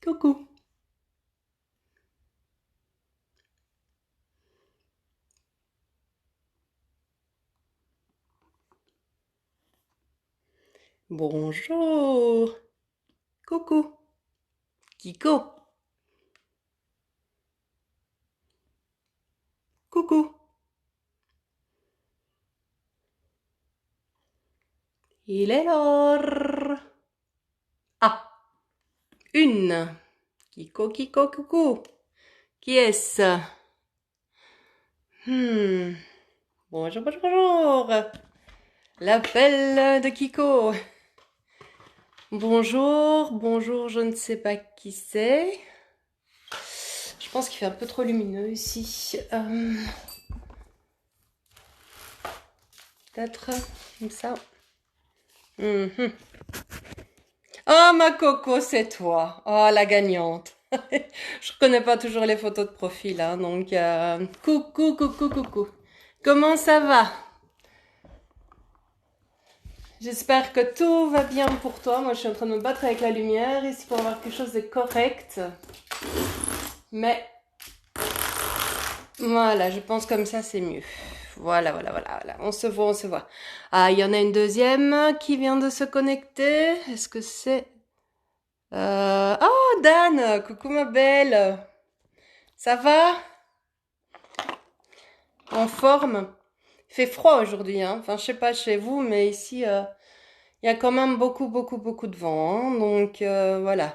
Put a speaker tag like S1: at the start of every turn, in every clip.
S1: Coucou. Bonjour. Coucou. Kiko. Coucou. Il est l'heure. Ah, une. Kiko, Kiko, coucou. Qui est-ce? Bonjour, bonjour, bonjour. L'appel de Kiko. Bonjour, bonjour, je ne sais pas qui c'est. Je pense qu'il fait un peu trop lumineux ici. Peut-être comme ça. Oh, ma coco, c'est toi. Oh, la gagnante. Je reconnais pas toujours les photos de profil, hein, donc coucou, coucou, coucou. Comment ça va? J'espère que tout va bien pour toi. Moi, je suis en train de me battre avec la lumière ici pour avoir quelque chose de correct. Mais voilà, je pense comme ça, c'est mieux. Voilà, voilà, voilà, voilà. On se voit, on se voit. Ah, il y en a une deuxième qui vient de se connecter. Est-ce que c'est... Oh, Dan! Coucou, ma belle! Ça va? En forme? Il fait froid aujourd'hui, hein. Enfin, je sais pas chez vous, mais ici, il y a quand même beaucoup, beaucoup, beaucoup de vent, hein. Donc, voilà.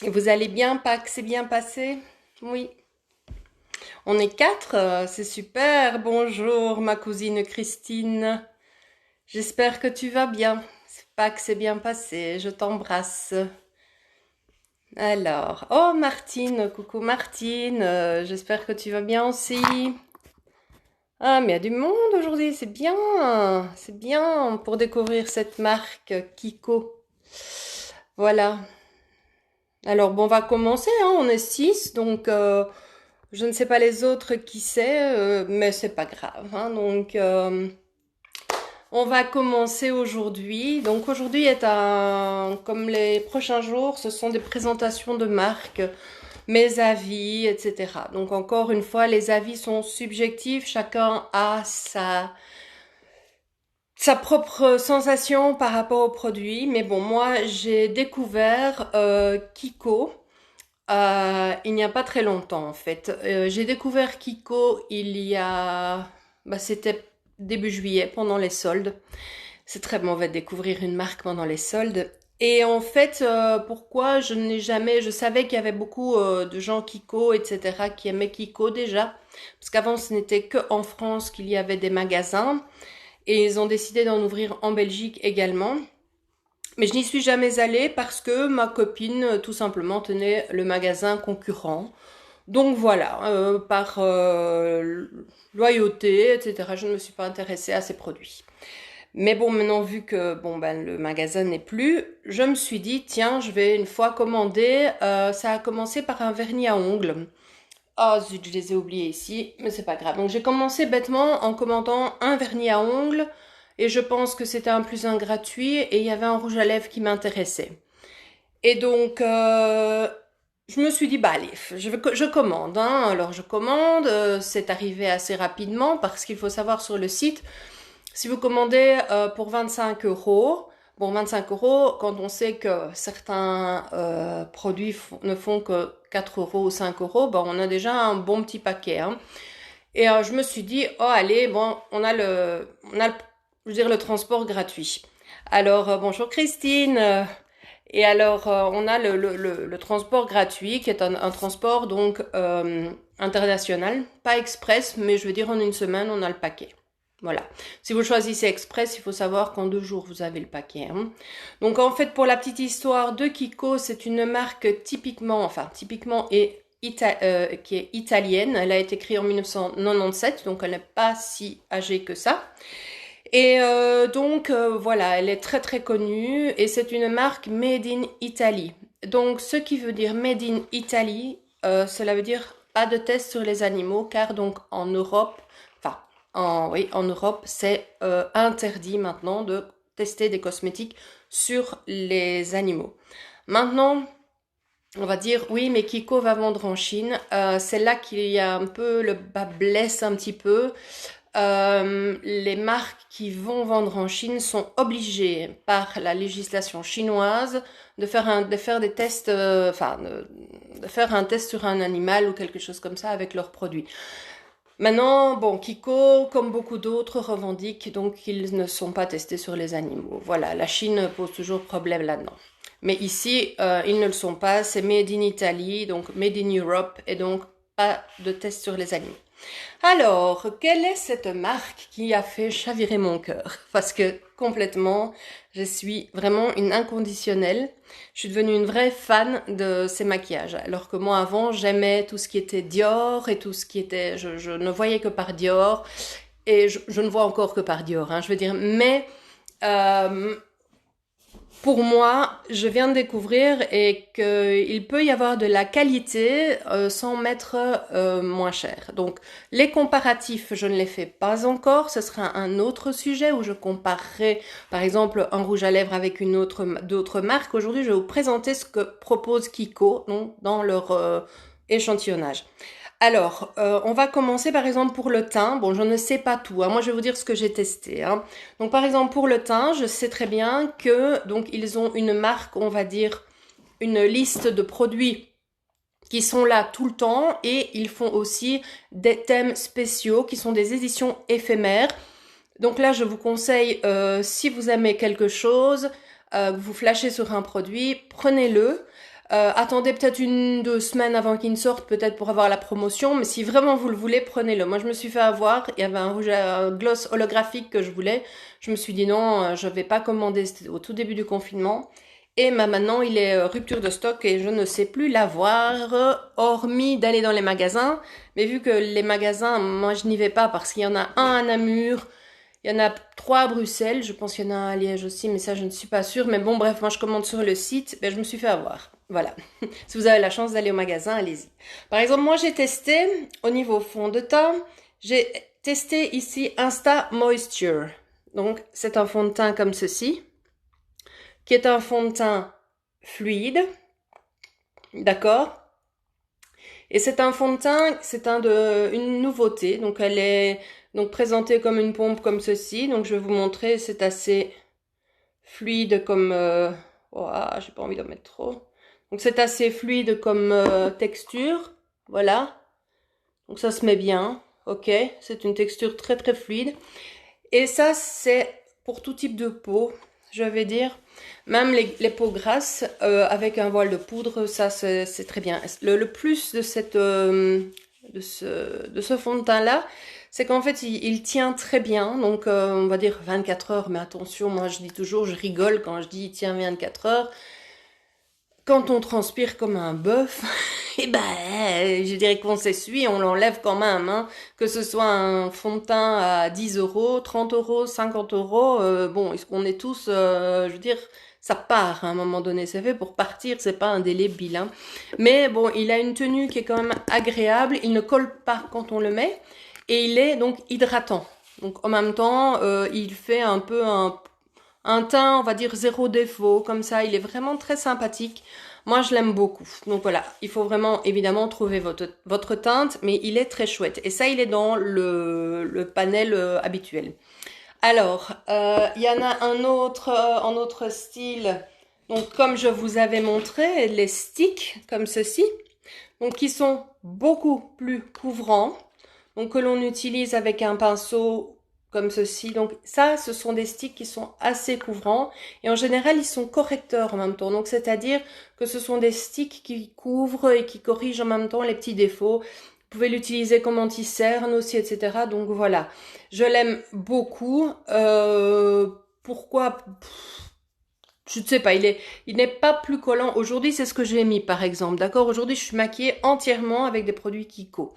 S1: Et vous allez bien? Pâques s'est bien passé? Oui. On est quatre, c'est super. Bonjour, ma cousine Christine. J'espère que tu vas bien. Pâques s'est bien passé. Je t'embrasse. Alors, oh Martine, coucou Martine. J'espère que tu vas bien aussi. Ah, mais il y a du monde aujourd'hui, c'est bien pour découvrir cette marque Kiko. Voilà. Alors, bon, on va commencer, hein, on est six, donc je ne sais pas les autres qui c'est, mais c'est pas grave, hein, donc on va commencer aujourd'hui. Donc aujourd'hui est comme les prochains jours, ce sont des présentations de marques, mes avis, etc. Donc encore une fois, les avis sont subjectifs, chacun a sa propre sensation par rapport au produit. Mais bon, moi, j'ai découvert Kiko il n'y a pas très longtemps, en fait. J'ai découvert Kiko il y a... Bah, c'était début juillet, pendant les soldes. C'est très mauvais de découvrir une marque pendant les soldes. Et en fait, pourquoi je n'ai jamais... Je savais qu'il y avait beaucoup de gens Kiko, etc., qui aimaient Kiko déjà. Parce qu'avant, ce n'était que en France qu'il y avait des magasins. Et ils ont décidé d'en ouvrir en Belgique également. Mais je n'y suis jamais allée parce que ma copine, tout simplement, tenait le magasin concurrent. Donc voilà, par loyauté, etc., je ne me suis pas intéressée à ces produits. Mais bon, maintenant, vu que bon ben le magasin n'est plus, je me suis dit, tiens, je vais une fois commander. Ça a commencé par un vernis à ongles. Ah zut, je les ai oubliés ici, mais c'est pas grave. Donc j'ai commencé bêtement en commandant un vernis à ongles et je pense que c'était un plus un gratuit et il y avait un rouge à lèvres qui m'intéressait. Et donc je me suis dit bah allez, je commande, hein. Alors je commande, c'est arrivé assez rapidement parce qu'il faut savoir sur le site, si vous commandez pour 25 €, bon 25 € quand on sait que certains produits ne font que 4 € ou 5 €, ben on a déjà un bon petit paquet, hein. Et je me suis dit, oh allez, bon, je veux dire, le transport gratuit. Alors, bonjour Christine. Et alors, on a le transport gratuit, qui est un transport donc international, pas express, mais je veux dire en une semaine, on a le paquet. Voilà. Si vous choisissez express, il faut savoir qu'en 2 jours, vous avez le paquet, hein. Donc en fait, pour la petite histoire de Kiko, c'est une marque typiquement et qui est italienne. Elle a été créée en 1997, donc elle n'est pas si âgée que ça. Et donc voilà, elle est très très connue et c'est une marque Made in Italy. Donc ce qui veut dire Made in Italy, cela veut dire pas de test sur les animaux car donc en Europe, oui, en Europe, c'est interdit maintenant de tester des cosmétiques sur les animaux. Maintenant, on va dire, oui, mais Kiko va vendre en Chine. C'est là qu'il y a un peu, le bas blesse un petit peu. Les marques qui vont vendre en Chine sont obligées par la législation chinoise de faire des tests, de faire un test sur un animal ou quelque chose comme ça avec leurs produits. Maintenant, bon, Kiko, comme beaucoup d'autres, revendiquent donc qu'ils ne sont pas testés sur les animaux. Voilà, la Chine pose toujours problème là-dedans. Mais ici, ils ne le sont pas. C'est Made in Italy, donc Made in Europe, et donc pas de test sur les animaux. Alors, quelle est cette marque qui a fait chavirer mon cœur? Parce que complètement, je suis vraiment une inconditionnelle. Je suis devenue une vraie fan de ces maquillages. Alors que moi, avant, j'aimais tout ce qui était Dior et tout ce qui était... Je ne voyais que par Dior. Et je ne vois encore que par Dior, hein, je veux dire. Mais... pour moi, je viens de découvrir et qu'il peut y avoir de la qualité sans mettre moins cher. Donc, les comparatifs, je ne les fais pas encore. Ce sera un autre sujet où je comparerai, par exemple, un rouge à lèvres avec d'autres marques. Aujourd'hui, je vais vous présenter ce que propose Kiko donc, dans leur échantillonnage. Alors, on va commencer par exemple pour le teint. Bon, je ne sais pas tout, hein. Moi, je vais vous dire ce que j'ai testé, hein. Donc, par exemple, pour le teint, je sais très bien que donc ils ont une marque, on va dire, une liste de produits qui sont là tout le temps et ils font aussi des thèmes spéciaux qui sont des éditions éphémères. Donc là, je vous conseille, si vous aimez quelque chose, vous flashez sur un produit, prenez-le. Attendez peut-être 1-2 semaines avant qu'il ne sorte, peut-être pour avoir la promotion, mais si vraiment vous le voulez, prenez-le. Moi, je me suis fait avoir, il y avait un gloss holographique que je voulais. Je me suis dit non, je vais pas commander, c'était au tout début du confinement. Et maintenant, il est rupture de stock et je ne sais plus l'avoir, hormis d'aller dans les magasins. Mais vu que les magasins, moi, je n'y vais pas parce qu'il y en a un à Namur, il y en a 3 à Bruxelles, je pense qu'il y en a un à Liège aussi, mais ça je ne suis pas sûre. Mais bon, bref, moi je commande sur le site, ben, je me suis fait avoir. Voilà. Si vous avez la chance d'aller au magasin, allez-y. Par exemple, moi j'ai testé au niveau fond de teint, j'ai testé ici Insta Moisture. Donc c'est un fond de teint comme ceci, qui est un fond de teint fluide, d'accord? Et c'est un fond de teint, c'est une nouveauté, donc elle est donc présentée comme une pompe comme ceci. Donc je vais vous montrer, c'est assez fluide comme... oh, j'ai pas envie d'en mettre trop. Donc c'est assez fluide comme texture, voilà. Donc ça se met bien, ok. C'est une texture très très fluide. Et ça c'est pour tout type de peau, je vais dire. Même les peaux grasses avec un voile de poudre, ça c'est très bien. Le plus de ce fond de teint là, c'est qu'en fait il tient très bien. Donc on va dire 24 heures, mais attention, moi je dis toujours, je rigole quand je dis il tient 24 heures. Quand on transpire comme un bœuf, et ben, je dirais qu'on s'essuie, on l'enlève quand même, hein. Que ce soit un fond de teint à 10 euros, 30 euros, 50 euros, bon, est-ce qu'on est tous, je veux dire, ça part à un moment donné, c'est fait pour partir, c'est pas indélébile, hein. Mais bon, il a une tenue qui est quand même agréable, il ne colle pas quand on le met, et il est donc hydratant. Donc en même temps, il fait un peu un teint, on va dire zéro défaut, comme ça, il est vraiment très sympathique. Moi, je l'aime beaucoup. Donc voilà, il faut vraiment évidemment trouver votre teinte, mais il est très chouette. Et ça, il est dans le panel habituel. Alors, il y en a un autre en autre style. Donc comme je vous avais montré, les sticks comme ceci, donc qui sont beaucoup plus couvrants, donc que l'on utilise avec un pinceau comme ceci. Donc ça, ce sont des sticks qui sont assez couvrants et en général, ils sont correcteurs en même temps. Donc c'est-à-dire que ce sont des sticks qui couvrent et qui corrigent en même temps les petits défauts. Vous pouvez l'utiliser comme anti-cerne aussi, etc. Donc voilà, je l'aime beaucoup. Pourquoi? Je ne sais pas, il n'est pas plus collant. Aujourd'hui, c'est ce que j'ai mis par exemple, d'accord? Aujourd'hui, je suis maquillée entièrement avec des produits Kiko,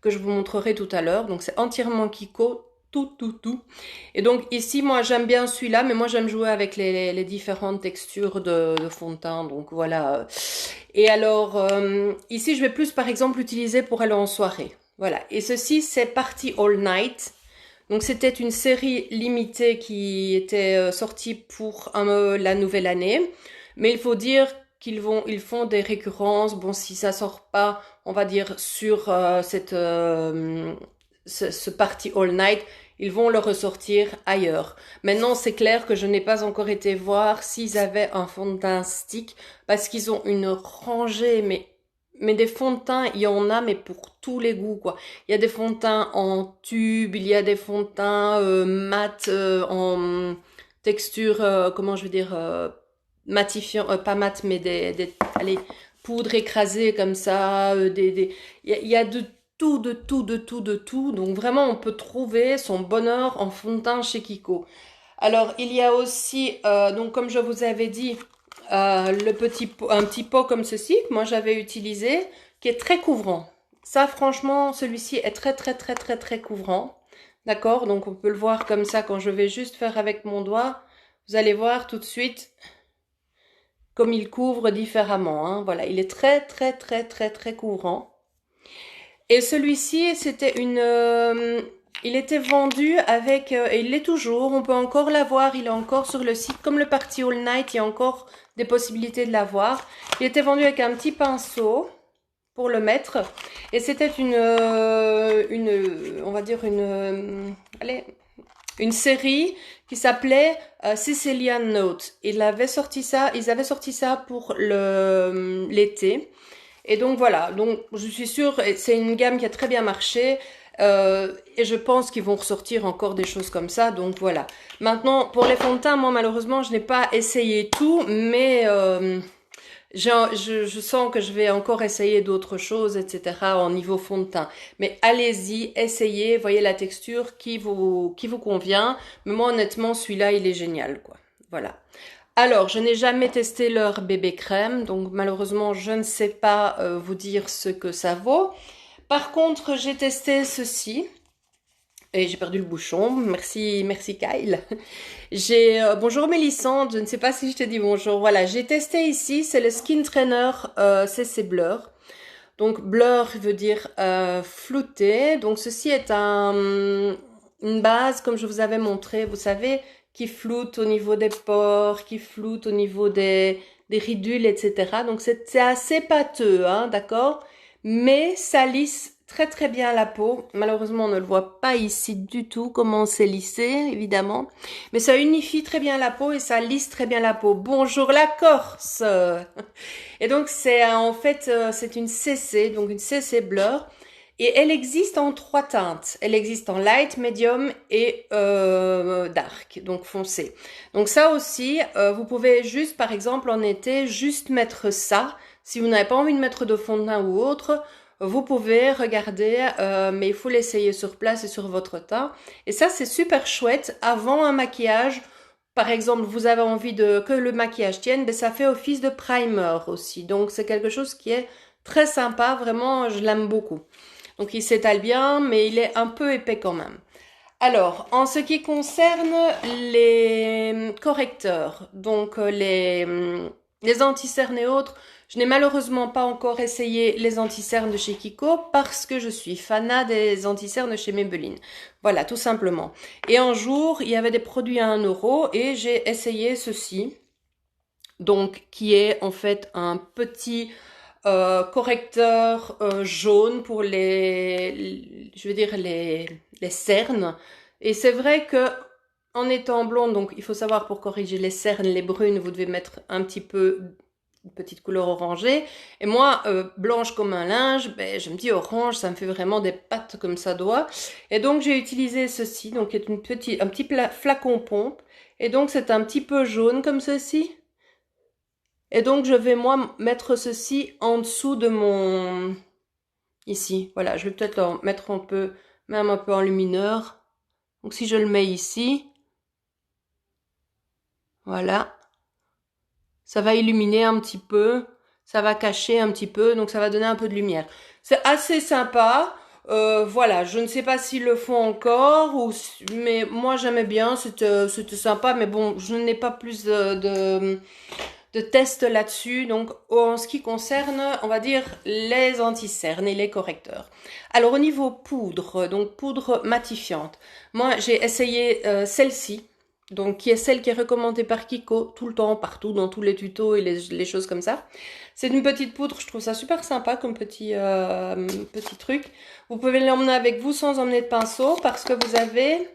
S1: que je vous montrerai tout à l'heure. Donc c'est entièrement Kiko, tout. Et donc ici, moi j'aime bien celui-là, mais moi j'aime jouer avec les différentes textures de fond de teint. Donc voilà. Et alors, ici, je vais plus par exemple l'utiliser pour aller en soirée. Voilà. Et ceci, c'est Party All Night. Donc c'était une série limitée qui était sortie pour la nouvelle année. Mais il faut dire ils font des récurrences. Bon, si ça sort pas, on va dire sur ce party all night, ils vont le ressortir ailleurs. Maintenant, c'est clair que je n'ai pas encore été voir s'ils avaient un fond de teint stick, parce qu'ils ont une rangée, mais des fonds de teint, il y en a, mais pour tous les goûts, quoi. Il y a des fonds de teint en tube, il y a des fonds de teint mat, en texture, comment je veux dire, matifiant, pas mat, mais allez, poudre écrasée comme ça, il y a de tout, de tout, de tout, de tout. Donc vraiment, on peut trouver son bonheur en fond de teint chez Kiko. Alors, il y a aussi, donc comme je vous avais dit, un petit pot comme ceci que moi j'avais utilisé, qui est très couvrant. Ça, franchement, celui-ci est très, très, très, très, très couvrant. D'accord? Donc, on peut le voir comme ça quand je vais juste faire avec mon doigt. Vous allez voir tout de suite comme il couvre différemment. Hein. Voilà, il est très, très, très, très, très couvrant. Et celui-ci, il était vendu avec, et il l'est toujours, on peut encore l'avoir, il est encore sur le site, comme le Party All Night, il y a encore des possibilités de l'avoir. Il était vendu avec un petit pinceau pour le mettre, et c'était on va dire allez, une série qui s'appelait Sicilian Note. Ils avaient sorti ça pour l'été. Et donc voilà, donc je suis sûre, c'est une gamme qui a très bien marché et je pense qu'ils vont ressortir encore des choses comme ça, donc voilà. Maintenant, pour les fonds de teint, moi malheureusement, je n'ai pas essayé tout, mais je sens que je vais encore essayer d'autres choses, etc. en niveau fond de teint. Mais allez-y, essayez, voyez la texture qui vous convient. Mais moi honnêtement, celui-là, il est génial, quoi. Voilà. Alors, je n'ai jamais testé leur bébé crème, donc malheureusement, je ne sais pas vous dire ce que ça vaut. Par contre, j'ai testé ceci, et j'ai perdu le bouchon. Merci, merci Kyle. Bonjour Mélissande, je ne sais pas si je te dis bonjour. Voilà, j'ai testé ici, c'est le Skin Trainer CC Blur. Donc, blur veut dire flouté. Donc, ceci est une base, comme je vous avais montré, vous savez, qui floute au niveau des pores, qui floute au niveau des ridules, etc. Donc c'est assez pâteux, hein, d'accord? Mais ça lisse très très bien la peau. Malheureusement, on ne le voit pas ici du tout, comment c'est lissé, évidemment. Mais ça unifie très bien la peau et ça lisse très bien la peau. Bonjour la Corse! Et donc c'est en fait, c'est une CC, donc une CC Blur. Et elle existe en 3 teintes. Elle existe en light, medium et dark, donc foncé. Donc ça aussi, vous pouvez juste, par exemple, en été, juste mettre ça. Si vous n'avez pas envie de mettre de fond de teint ou autre, vous pouvez regarder, mais il faut l'essayer sur place et sur votre teint. Et ça, c'est super chouette. Avant un maquillage, par exemple, vous avez envie que le maquillage tienne, ben ça fait office de primer aussi. Donc c'est quelque chose qui est très sympa, vraiment, je l'aime beaucoup. Donc il s'étale bien, mais il est un peu épais quand même. Alors, en ce qui concerne les correcteurs, donc les anti-cernes et autres, je n'ai malheureusement pas encore essayé les anti-cernes de chez Kiko parce que je suis fanat des anti-cernes chez Maybelline. Voilà, tout simplement. Et un jour, il y avait des produits à 1 € et j'ai essayé ceci, donc qui est en fait un petit correcteur jaune pour je veux dire les cernes. Et c'est vrai que en étant blonde, donc il faut savoir pour corriger les cernes, les brunes, vous devez mettre un petit peu une petite couleur orangée. Et moi, blanche comme un linge, ben, je me dis orange, ça me fait vraiment des pattes comme ça doit. Et donc j'ai utilisé ceci, donc qui est un petit flacon pompe. Et donc c'est un petit peu jaune comme ceci. Et donc, je vais, moi, mettre ceci en dessous de mon... Ici, voilà, je vais peut-être le mettre un peu, même un peu en lumineur. Donc, si je le mets ici, voilà, ça va illuminer un petit peu, ça va cacher un petit peu, donc ça va donner un peu de lumière. C'est assez sympa. Voilà, je ne sais pas s'ils le font encore, mais moi, j'aimais bien, c'était sympa, mais bon, je n'ai pas plus de tests là-dessus, donc en ce qui concerne, on va dire, les anti-cernes et les correcteurs. Alors au niveau poudre, donc poudre matifiante, moi j'ai essayé celle-ci, donc qui est celle qui est recommandée par Kiko tout le temps, partout, dans tous les tutos et les choses comme ça. C'est une petite poudre, je trouve ça super sympa comme petit truc. Vous pouvez l'emmener avec vous sans emmener de pinceau parce que vous avez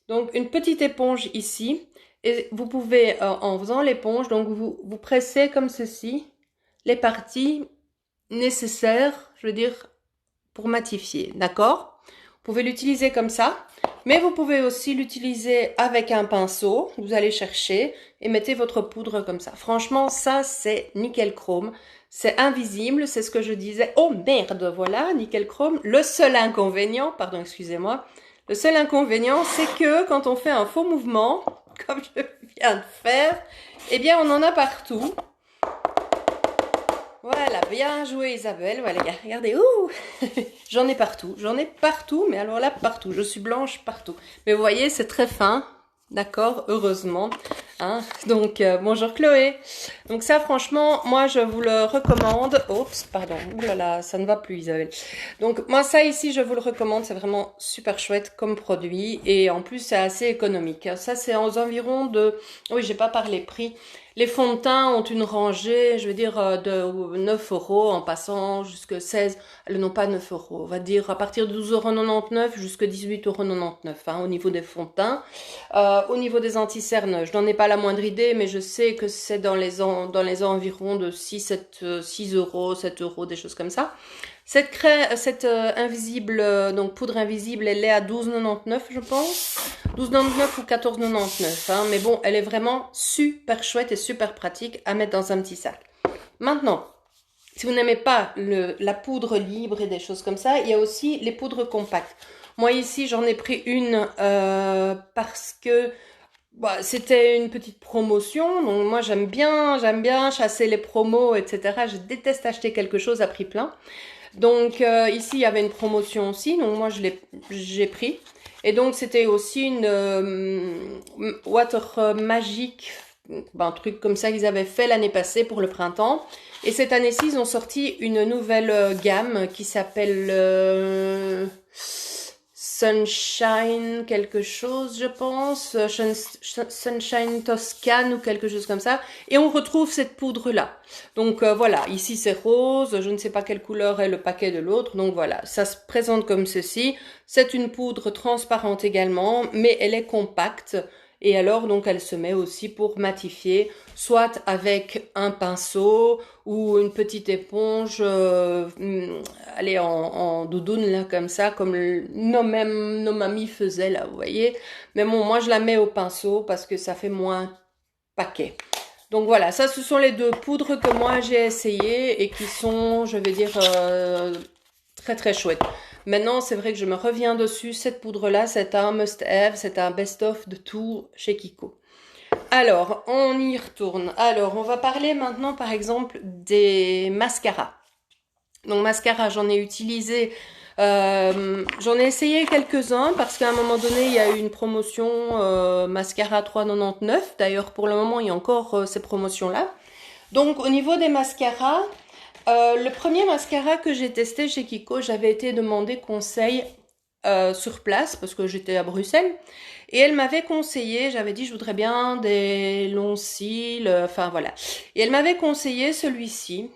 S1: donc une petite éponge ici. Et vous pouvez, en faisant l'éponge, donc vous pressez comme ceci les parties nécessaires, je veux dire, pour matifier, d'accord? Vous pouvez l'utiliser comme ça, mais vous pouvez aussi l'utiliser avec un pinceau. Vous allez chercher et mettez votre poudre comme ça. Franchement, ça, c'est nickel chrome. C'est invisible, c'est ce que je disais. Oh merde, voilà, nickel chrome. Le seul inconvénient, pardon, excusez-moi, le seul inconvénient, c'est que quand on fait un faux mouvement, comme je viens de faire, eh bien, on en a partout. Voilà, bien joué Isabelle. Voilà, regardez, ouh, j'en ai partout, mais alors là, partout. Je suis blanche partout. Mais vous voyez, c'est très fin, d'accord, heureusement. Hein. Donc, bonjour Chloé. Donc ça, franchement, moi, je vous le recommande. Oups, pardon, ouh là là, ça ne va plus Isabelle. Donc, moi, ça ici, je vous le recommande. C'est vraiment super chouette comme produit. Et en plus, c'est assez économique. Ça, c'est aux environs de... Oui, j'ai pas parlé prix. Les fonds de teint ont une rangée, je veux dire, de 9 euros en passant jusqu'à 16, non pas 9 euros, on va dire à partir de 12,99 € jusqu'à 18,99 € au niveau des fonds de teint. Au niveau des anti-cernes, je n'en ai pas la moindre idée, mais je sais que c'est dans les environs de 6 euros, 7 euros, des choses comme ça. Cette invisible, donc poudre invisible, elle est à 12,99 je pense. 12,99 ou 14,99 hein, mais bon, elle est vraiment super chouette et super pratique à mettre dans un petit sac. Maintenant, si vous n'aimez pas la poudre libre et des choses comme ça, il y a aussi les poudres compactes. Moi ici, j'en ai pris une parce que c'était une petite promotion. Donc moi, j'aime bien chasser les promos, etc. Je déteste acheter quelque chose à prix plein. Donc ici, il y avait une promotion aussi. Donc moi, j'ai pris. Et donc, c'était aussi une Water Magic, un truc comme ça qu'ils avaient fait l'année passée pour le printemps. Et cette année-ci, ils ont sorti une nouvelle gamme qui s'appelle Sunshine quelque chose, je pense. Sunshine Toscane ou quelque chose comme ça. Et on retrouve cette poudre-là. Donc voilà, ici c'est rose, je ne sais pas quelle couleur est le paquet de l'autre. Donc voilà, ça se présente comme ceci. C'est une poudre transparente également, mais elle est compacte. Et alors, donc, elle se met aussi pour matifier, soit avec un pinceau ou une petite éponge, allez, en doudoune, là, comme ça, comme nos mamies faisaient, là, vous voyez. Mais bon, moi, je la mets au pinceau parce que ça fait moins paquet. Donc voilà, ça, ce sont les deux poudres que moi, j'ai essayées et qui sont, je vais dire, très, très chouettes. Maintenant, c'est vrai que je me reviens dessus. Cette poudre-là, c'est un must-have, c'est un best-of de tout chez Kiko. Alors, on y retourne. Alors, on va parler maintenant, par exemple, des mascaras. Donc, mascara, j'en ai utilisé, j'en ai essayé quelques-uns parce qu'à un moment donné, il y a eu une promotion mascara 3,99. D'ailleurs, pour le moment, il y a encore ces promotions-là. Donc, au niveau des mascaras, le premier mascara que j'ai testé chez Kiko, j'avais été demander conseil sur place parce que j'étais à Bruxelles et elle m'avait conseillé, j'avais dit je voudrais bien des longs cils, enfin voilà. Et elle m'avait conseillé celui-ci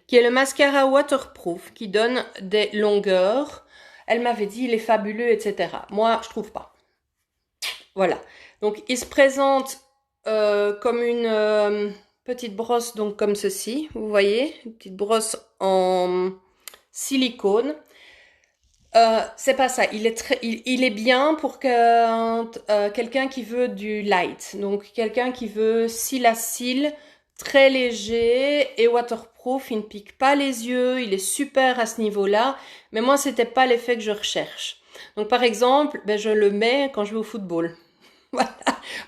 S1: qui est le mascara waterproof qui donne des longueurs. Elle m'avait dit il est fabuleux, etc. Moi, je trouve pas. Voilà. Donc, il se présente comme une petite brosse, donc comme ceci, vous voyez, une petite brosse en silicone. C'est pas ça, il est bien pour quelqu'un qui veut du light, donc quelqu'un qui veut cils à cils, très léger et waterproof, il ne pique pas les yeux, il est super à ce niveau-là, mais moi c'était pas l'effet que je recherche. Donc par exemple, je le mets quand je vais au football. Voilà.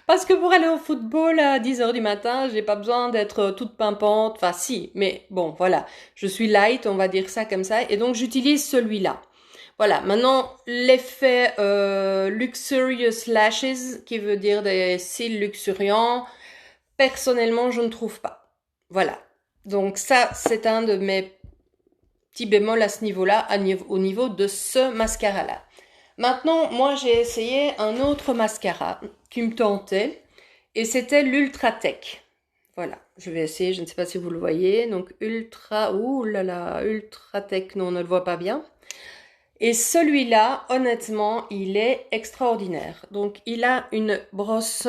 S1: Parce que pour aller au football à 10 h du matin, j'ai pas besoin d'être toute pimpante. Enfin, si, mais bon, voilà. Je suis light, on va dire ça comme ça. Et donc, j'utilise celui-là. Voilà. Maintenant, l'effet Luxurious Lashes, qui veut dire des cils luxuriants, personnellement, je ne trouve pas. Voilà. Donc, ça, c'est un de mes petits bémols à ce niveau-là, au niveau de ce mascara-là. Maintenant, moi, j'ai essayé un autre mascara qui me tentait et c'était l'Ultratech. Voilà, je vais essayer, je ne sais pas si vous le voyez. Donc, ouh là là, Ultratech, non, on ne le voit pas bien. Et celui-là, honnêtement, il est extraordinaire. Donc, il a une brosse.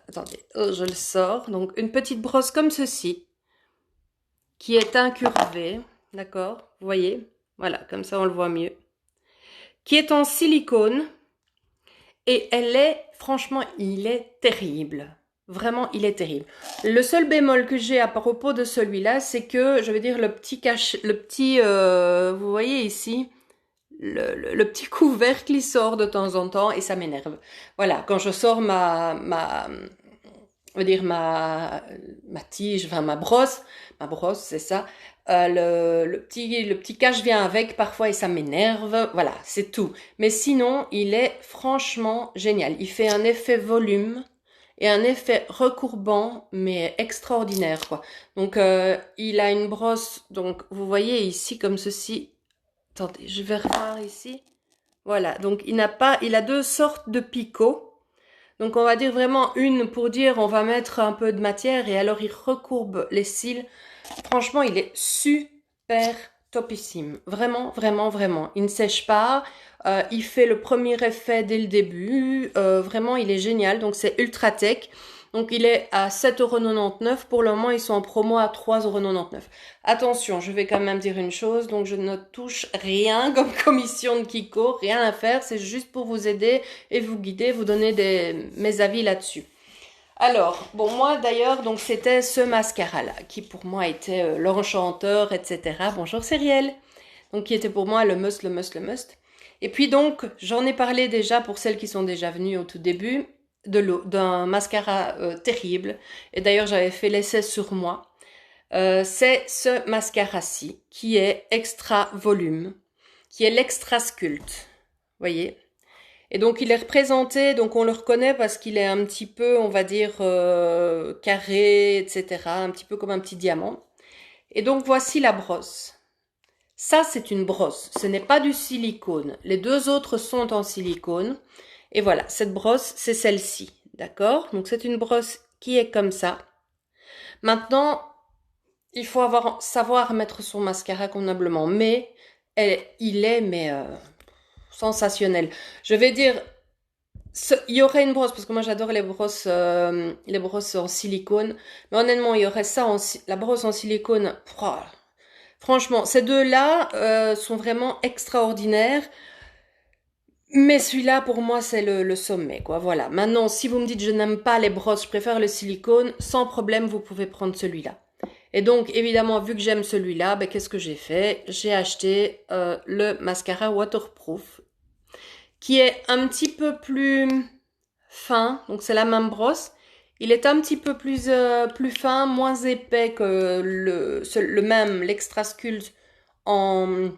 S1: Attendez, oh, je le sors. Donc, une petite brosse comme ceci, qui est incurvée. D'accord? Vous voyez? Voilà, comme ça, on le voit mieux. Qui est en silicone. Et elle est, franchement, il est terrible. Vraiment, il est terrible. Le seul bémol que j'ai à propos de celui-là, c'est que, je veux dire, vous voyez ici, le petit couvercle, il sort de temps en temps et ça m'énerve. Voilà, quand je sors on va dire ma tige, enfin ma brosse, c'est ça. Le petit cache vient avec parfois et ça m'énerve. Voilà, c'est tout. Mais sinon, il est franchement génial. Il fait un effet volume et un effet recourbant, mais extraordinaire, quoi. Donc, il a une brosse, donc vous voyez ici comme ceci. Attendez, je vais revoir ici. Voilà, donc il a deux sortes de picots. Donc on va dire vraiment une pour dire on va mettre un peu de matière et alors il recourbe les cils. Franchement, il est super topissime. Vraiment, vraiment, vraiment. Il ne sèche pas. Il fait le premier effet dès le début. Vraiment, il est génial. Donc c'est Ultratech. Donc il est à 7,99 €. Pour le moment, ils sont en promo à 3,99 €. Attention, je vais quand même dire une chose. Donc je ne touche rien comme commission de Kiko. Rien à faire. C'est juste pour vous aider et vous guider, vous donner mes avis là-dessus. Alors, bon, moi d'ailleurs, donc c'était ce mascara-là, qui pour moi était l'enchanteur, etc. Bonjour Cyrielle. Donc qui était pour moi le must, le must, le must. Et puis donc, j'en ai parlé déjà pour celles qui sont déjà venues au tout début, d'un mascara terrible. Et d'ailleurs, j'avais fait l'essai sur moi. C'est ce mascara-ci, qui est extra volume, qui est l'extra sculpte. Voyez? Et donc il est représenté, donc on le reconnaît parce qu'il est un petit peu, on va dire, carré, etc. Un petit peu comme un petit diamant. Et donc voici la brosse. Ça, c'est une brosse. Ce n'est pas du silicone. Les deux autres sont en silicone. Et voilà, cette brosse, c'est celle-ci. D'accord? Donc c'est une brosse qui est comme ça. Maintenant, il faut savoir mettre son mascara convenablement. Mais il est sensationnel. Je vais dire, il y aurait une brosse, parce que moi j'adore les brosses en silicone, mais honnêtement, il y aurait ça, la brosse en silicone. Franchement, ces deux-là sont vraiment extraordinaires, mais celui-là, pour moi, c'est le sommet, quoi. Voilà. Maintenant, si vous me dites je n'aime pas les brosses, je préfère le silicone, sans problème, vous pouvez prendre celui-là. Et donc, évidemment, vu que j'aime celui-là, ben, qu'est-ce que j'ai fait? J'ai acheté le mascara waterproof, qui est un petit peu plus fin, donc c'est la même brosse. Il est un petit peu plus fin, moins épais que le même, l'Extra Sculpt en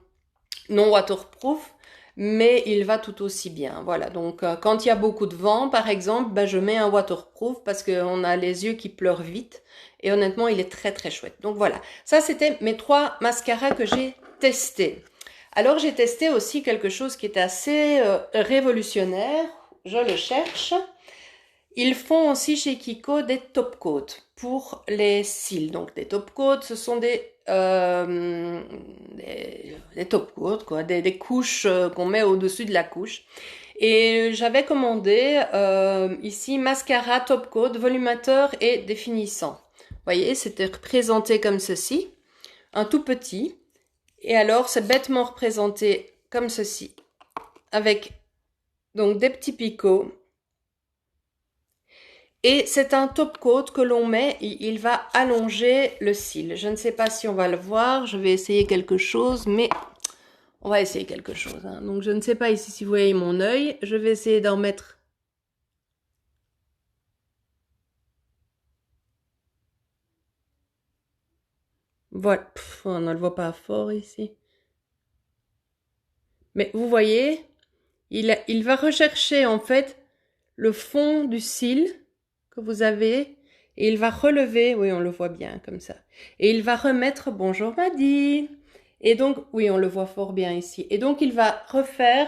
S1: non waterproof, mais il va tout aussi bien. Voilà, donc quand il y a beaucoup de vent, par exemple, ben, je mets un waterproof parce qu'on a les yeux qui pleurent vite. Et honnêtement, il est très très chouette. Donc voilà, ça c'était mes 3 mascaras que j'ai testés. Alors j'ai testé aussi quelque chose qui est assez révolutionnaire. Je le cherche. Ils font aussi chez Kiko des top coats pour les cils. Donc des top coats, ce sont des top coats, quoi, des couches qu'on met au-dessus de la couche. Et j'avais commandé ici mascara top coat, volumateur et définissant. Vous voyez, c'était représenté comme ceci, un tout petit. Et alors, c'est bêtement représenté comme ceci, avec donc des petits picots. Et c'est un top coat que l'on met, il va allonger le cil. Je ne sais pas si on va le voir, je vais essayer quelque chose, mais on va essayer quelque chose. Hein. Donc je ne sais pas ici si vous voyez mon œil, je vais essayer d'en mettre. Voilà, on ne le voit pas fort ici. Mais vous voyez, il va rechercher en fait le fond du cil que vous avez et il va relever, oui on le voit bien comme ça, et il va remettre, bonjour Maddy, Et donc, oui, on le voit fort bien ici. Et donc, il va refaire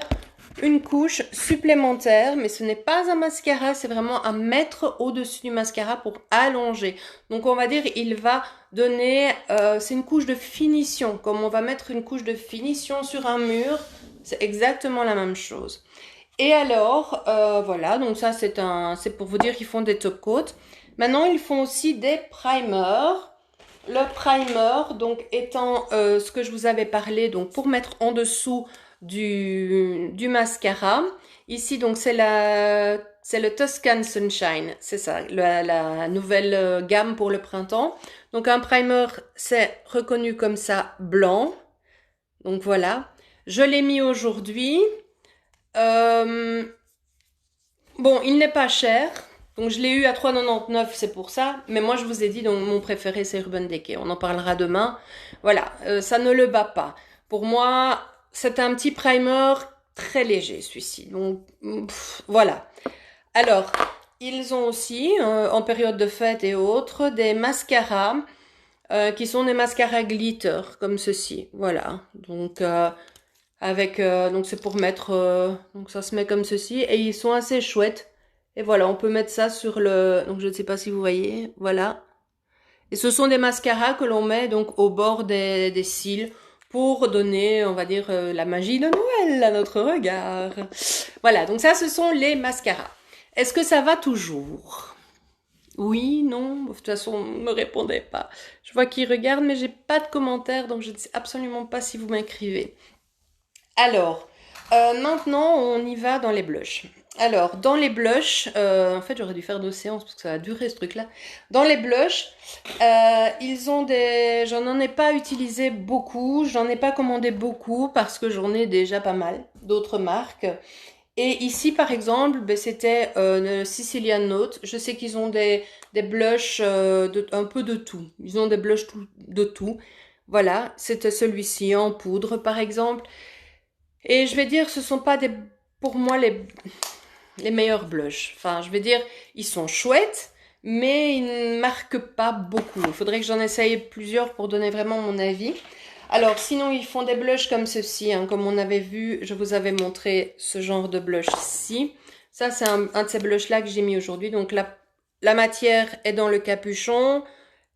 S1: une couche supplémentaire, mais ce n'est pas un mascara, c'est vraiment à mettre au-dessus du mascara pour allonger. Donc, on va dire, il va donner, c'est une couche de finition. Comme on va mettre une couche de finition sur un mur, c'est exactement la même chose. Et alors, voilà, donc ça c'est pour vous dire qu'ils font des top coats. Maintenant, ils font aussi des primers. Le primer, donc étant ce que je vous avais parlé, donc pour mettre en dessous du mascara. Ici, donc c'est le Tuscan Sunshine, c'est ça, la nouvelle gamme pour le printemps. Donc un primer, c'est reconnu comme ça blanc. Donc voilà, je l'ai mis aujourd'hui. Euh, bon, il n'est pas cher. Donc je l'ai eu à 3,99, c'est pour ça. Mais moi je vous ai dit, donc mon préféré c'est Urban Decay. On en parlera demain. Voilà, ça ne le bat pas. Pour moi, c'est un petit primer très léger celui-ci. Donc voilà. Alors, ils ont aussi, en période de fête et autres, des mascaras qui sont des mascaras glitter comme ceci. Voilà. Donc donc c'est pour mettre, donc ça se met comme ceci et ils sont assez chouettes. Et voilà, on peut mettre ça sur donc je ne sais pas si vous voyez, voilà. Et ce sont des mascaras que l'on met donc au bord des cils pour donner, on va dire, la magie de Noël à notre regard. Voilà, donc ça, ce sont les mascaras. Est-ce que ça va toujours? Oui, non, de toute façon, ne me répondez pas. Je vois qu'ils regardent, mais j'ai pas de commentaires, donc je ne sais absolument pas si vous m'écrivez. Alors, maintenant, on y va dans les blushs. Alors, dans les blushs, en fait, j'aurais dû faire 2 séances parce que ça a duré ce truc-là. Dans les blushs, ils ont j'en ai pas utilisé beaucoup, j'en ai pas commandé beaucoup parce que j'en ai déjà pas mal d'autres marques. Et ici, par exemple, ben, c'était le Sicilian Note. Je sais qu'ils ont des blushs un peu de tout. Ils ont des blushs de tout. Voilà, c'était celui-ci en poudre, par exemple. Et je vais dire, ce sont pas pour moi les meilleurs blushs. Enfin, je vais dire, ils sont chouettes, mais ils ne marquent pas beaucoup. Il faudrait que j'en essaye plusieurs pour donner vraiment mon avis. Alors, sinon, ils font des blushs comme ceci, hein, comme on avait vu, je vous avais montré ce genre de blush-ci. Ça, c'est un de ces blushs-là que j'ai mis aujourd'hui. Donc, la matière est dans le capuchon.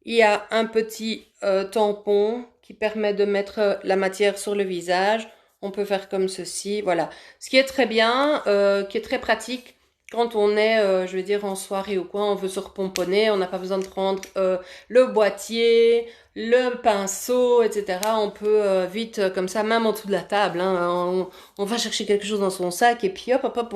S1: Il y a un petit tampon qui permet de mettre la matière sur le visage. On peut faire comme ceci, voilà. Ce qui est très bien, qui est très pratique quand on est, je vais dire, en soirée ou quoi, on veut se repomponner, on n'a pas besoin de prendre le boîtier, le pinceau, etc. On peut vite, comme ça, même en dessous de la table, hein, on va chercher quelque chose dans son sac et puis hop, hop, hop,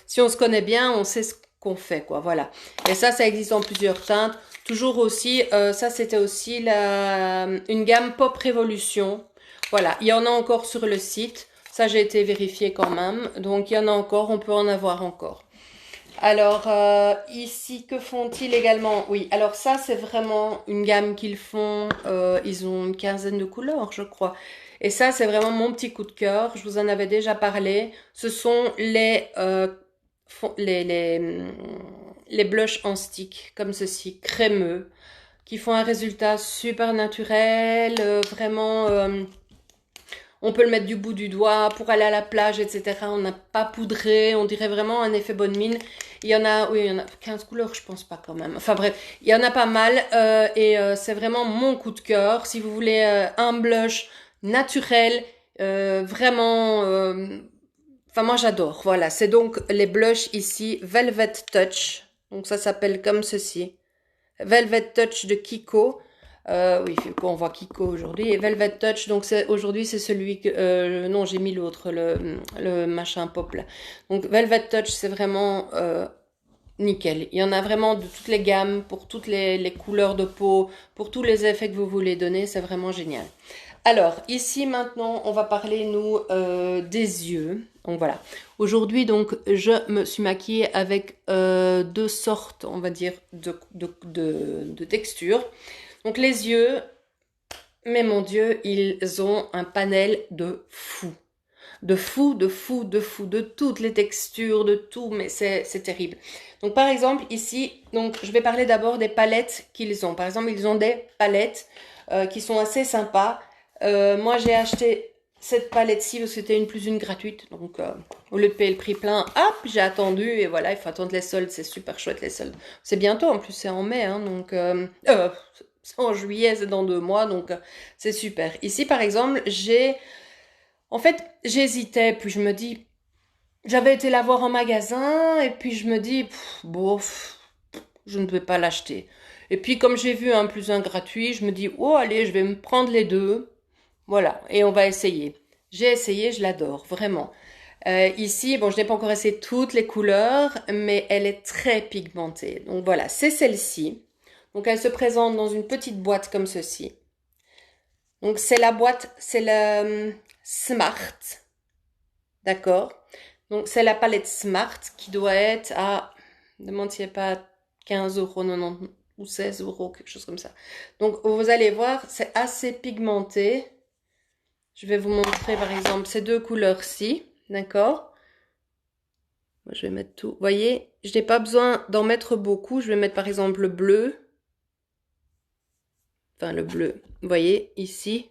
S1: si on se connaît bien, on sait ce qu'on fait, quoi, voilà. Et ça existe en plusieurs teintes. Toujours aussi, ça c'était aussi une gamme Pop Révolution. Voilà, il y en a encore sur le site. Ça, j'ai été vérifié quand même. Donc, il y en a encore, on peut en avoir encore. Alors, ici, que font-ils également? Oui, alors ça, c'est vraiment une gamme qu'ils font. Ils ont une quinzaine de couleurs, je crois. Et ça, c'est vraiment mon petit coup de cœur. Je vous en avais déjà parlé. Ce sont les blushs en stick, comme ceci, crémeux, qui font un résultat super naturel, vraiment... on peut le mettre du bout du doigt pour aller à la plage, etc. On n'a pas poudré, on dirait vraiment un effet bonne mine. Il y en a 15 couleurs, je pense pas quand même. Enfin bref, il y en a pas mal et c'est vraiment mon coup de cœur. Si vous voulez un blush naturel, vraiment... Enfin moi j'adore, voilà. C'est donc les blushs ici, Velvet Touch. Donc ça s'appelle comme ceci. Velvet Touch de Kiko. Oui, on voit Kiko aujourd'hui. Et Velvet Touch, donc aujourd'hui c'est celui que... non, j'ai mis l'autre, le machin pop là. Donc Velvet Touch, c'est vraiment nickel. Il y en a vraiment de toutes les gammes, pour toutes les couleurs de peau, pour tous les effets que vous voulez donner. C'est vraiment génial. Alors, ici maintenant, on va parler, nous, des yeux. Donc voilà. Aujourd'hui, donc, je me suis maquillée avec 2 sortes, on va dire, de textures. Donc les yeux, mais mon Dieu, ils ont un panel de fou. De fou, de fou, de fou, de toutes les textures, de tout, mais c'est terrible. Donc par exemple, ici, donc je vais parler d'abord des palettes qu'ils ont. Par exemple, ils ont des palettes qui sont assez sympas. Moi, j'ai acheté cette palette-ci parce que c'était une plus une gratuite. Donc, au lieu de payer le prix plein, hop, j'ai attendu. Et voilà, il faut attendre les soldes. C'est super chouette, les soldes. C'est bientôt, en plus, c'est en mai. Hein, donc, c'est en juillet, c'est dans 2 mois. Donc, c'est super. Ici, par exemple, En fait, j'hésitais. Puis, je me dis... J'avais été la voir en magasin. Et puis, je me dis... Bof, je ne vais pas l'acheter. Et puis, comme j'ai vu un plus un gratuit, je me dis... Oh, allez, je vais me prendre les deux. Voilà, et on va essayer. J'ai essayé, je l'adore, vraiment. Ici, bon, je n'ai pas encore essayé toutes les couleurs, mais elle est très pigmentée. Donc voilà, c'est celle-ci. Donc elle se présente dans une petite boîte comme ceci. Donc c'est la boîte, c'est le Smart. D'accord? Donc c'est la palette Smart qui doit être à, ne mentiez pas, 15,90 € ou 16 € quelque chose comme ça. Donc vous allez voir, c'est assez pigmenté. Je vais vous montrer par exemple ces deux couleurs-ci, d'accord? Moi, je vais mettre tout. Vous voyez, je n'ai pas besoin d'en mettre beaucoup. Je vais mettre par exemple le bleu. Enfin, le bleu. Vous voyez, ici.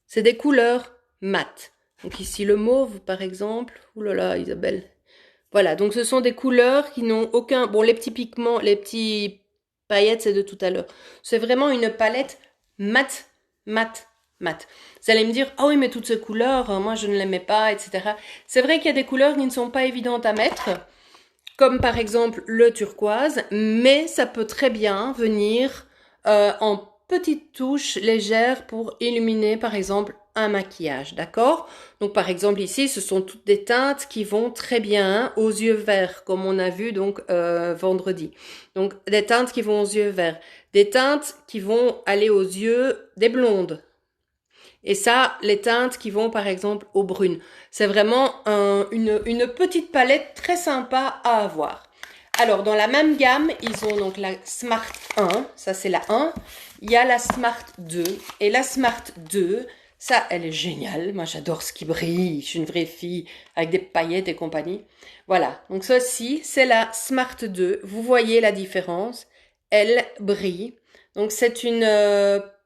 S1: C'est des couleurs mates. Donc ici, le mauve, par exemple. Ouh là là, Isabelle. Voilà, donc ce sont des couleurs qui n'ont aucun... Bon, les petits pigments, les petits paillettes, c'est de tout à l'heure. C'est vraiment une palette mat, mat, mat. Vous allez me dire, ah oui, mais toutes ces couleurs, moi je ne les mets pas, etc. C'est vrai qu'il y a des couleurs qui ne sont pas évidentes à mettre, comme par exemple le turquoise, mais ça peut très bien venir en petites touches légères pour illuminer par exemple un maquillage, d'accord? Donc par exemple ici, ce sont toutes des teintes qui vont très bien aux yeux verts, comme on a vu donc vendredi. Donc des teintes qui vont aux yeux verts, des teintes qui vont aller aux yeux des blondes. Et ça, les teintes qui vont par exemple aux brunes. C'est vraiment une petite palette très sympa à avoir. Alors, dans la même gamme, ils ont donc la Smart 1, ça c'est la 1. Il y a la Smart 2. Et la Smart 2, ça, elle est géniale. Moi, j'adore ce qui brille. Je suis une vraie fille avec des paillettes et compagnie. Voilà, donc ceci, c'est la Smart 2. Vous voyez la différence. Elle brille. Donc, c'est une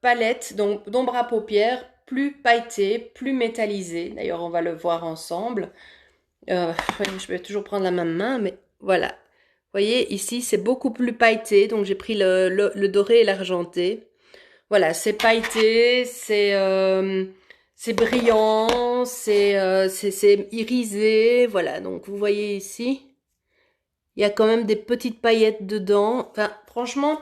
S1: palette d'ombre à paupières plus pailletée, plus métallisée. D'ailleurs, on va le voir ensemble. Je vais toujours prendre la même main, mais voilà. Vous voyez, ici, c'est beaucoup plus pailleté. Donc, j'ai pris le doré et l'argenté. Voilà, c'est pailleté, c'est brillant, c'est irisé. Voilà, donc vous voyez ici, il y a quand même des petites paillettes dedans. Enfin, franchement,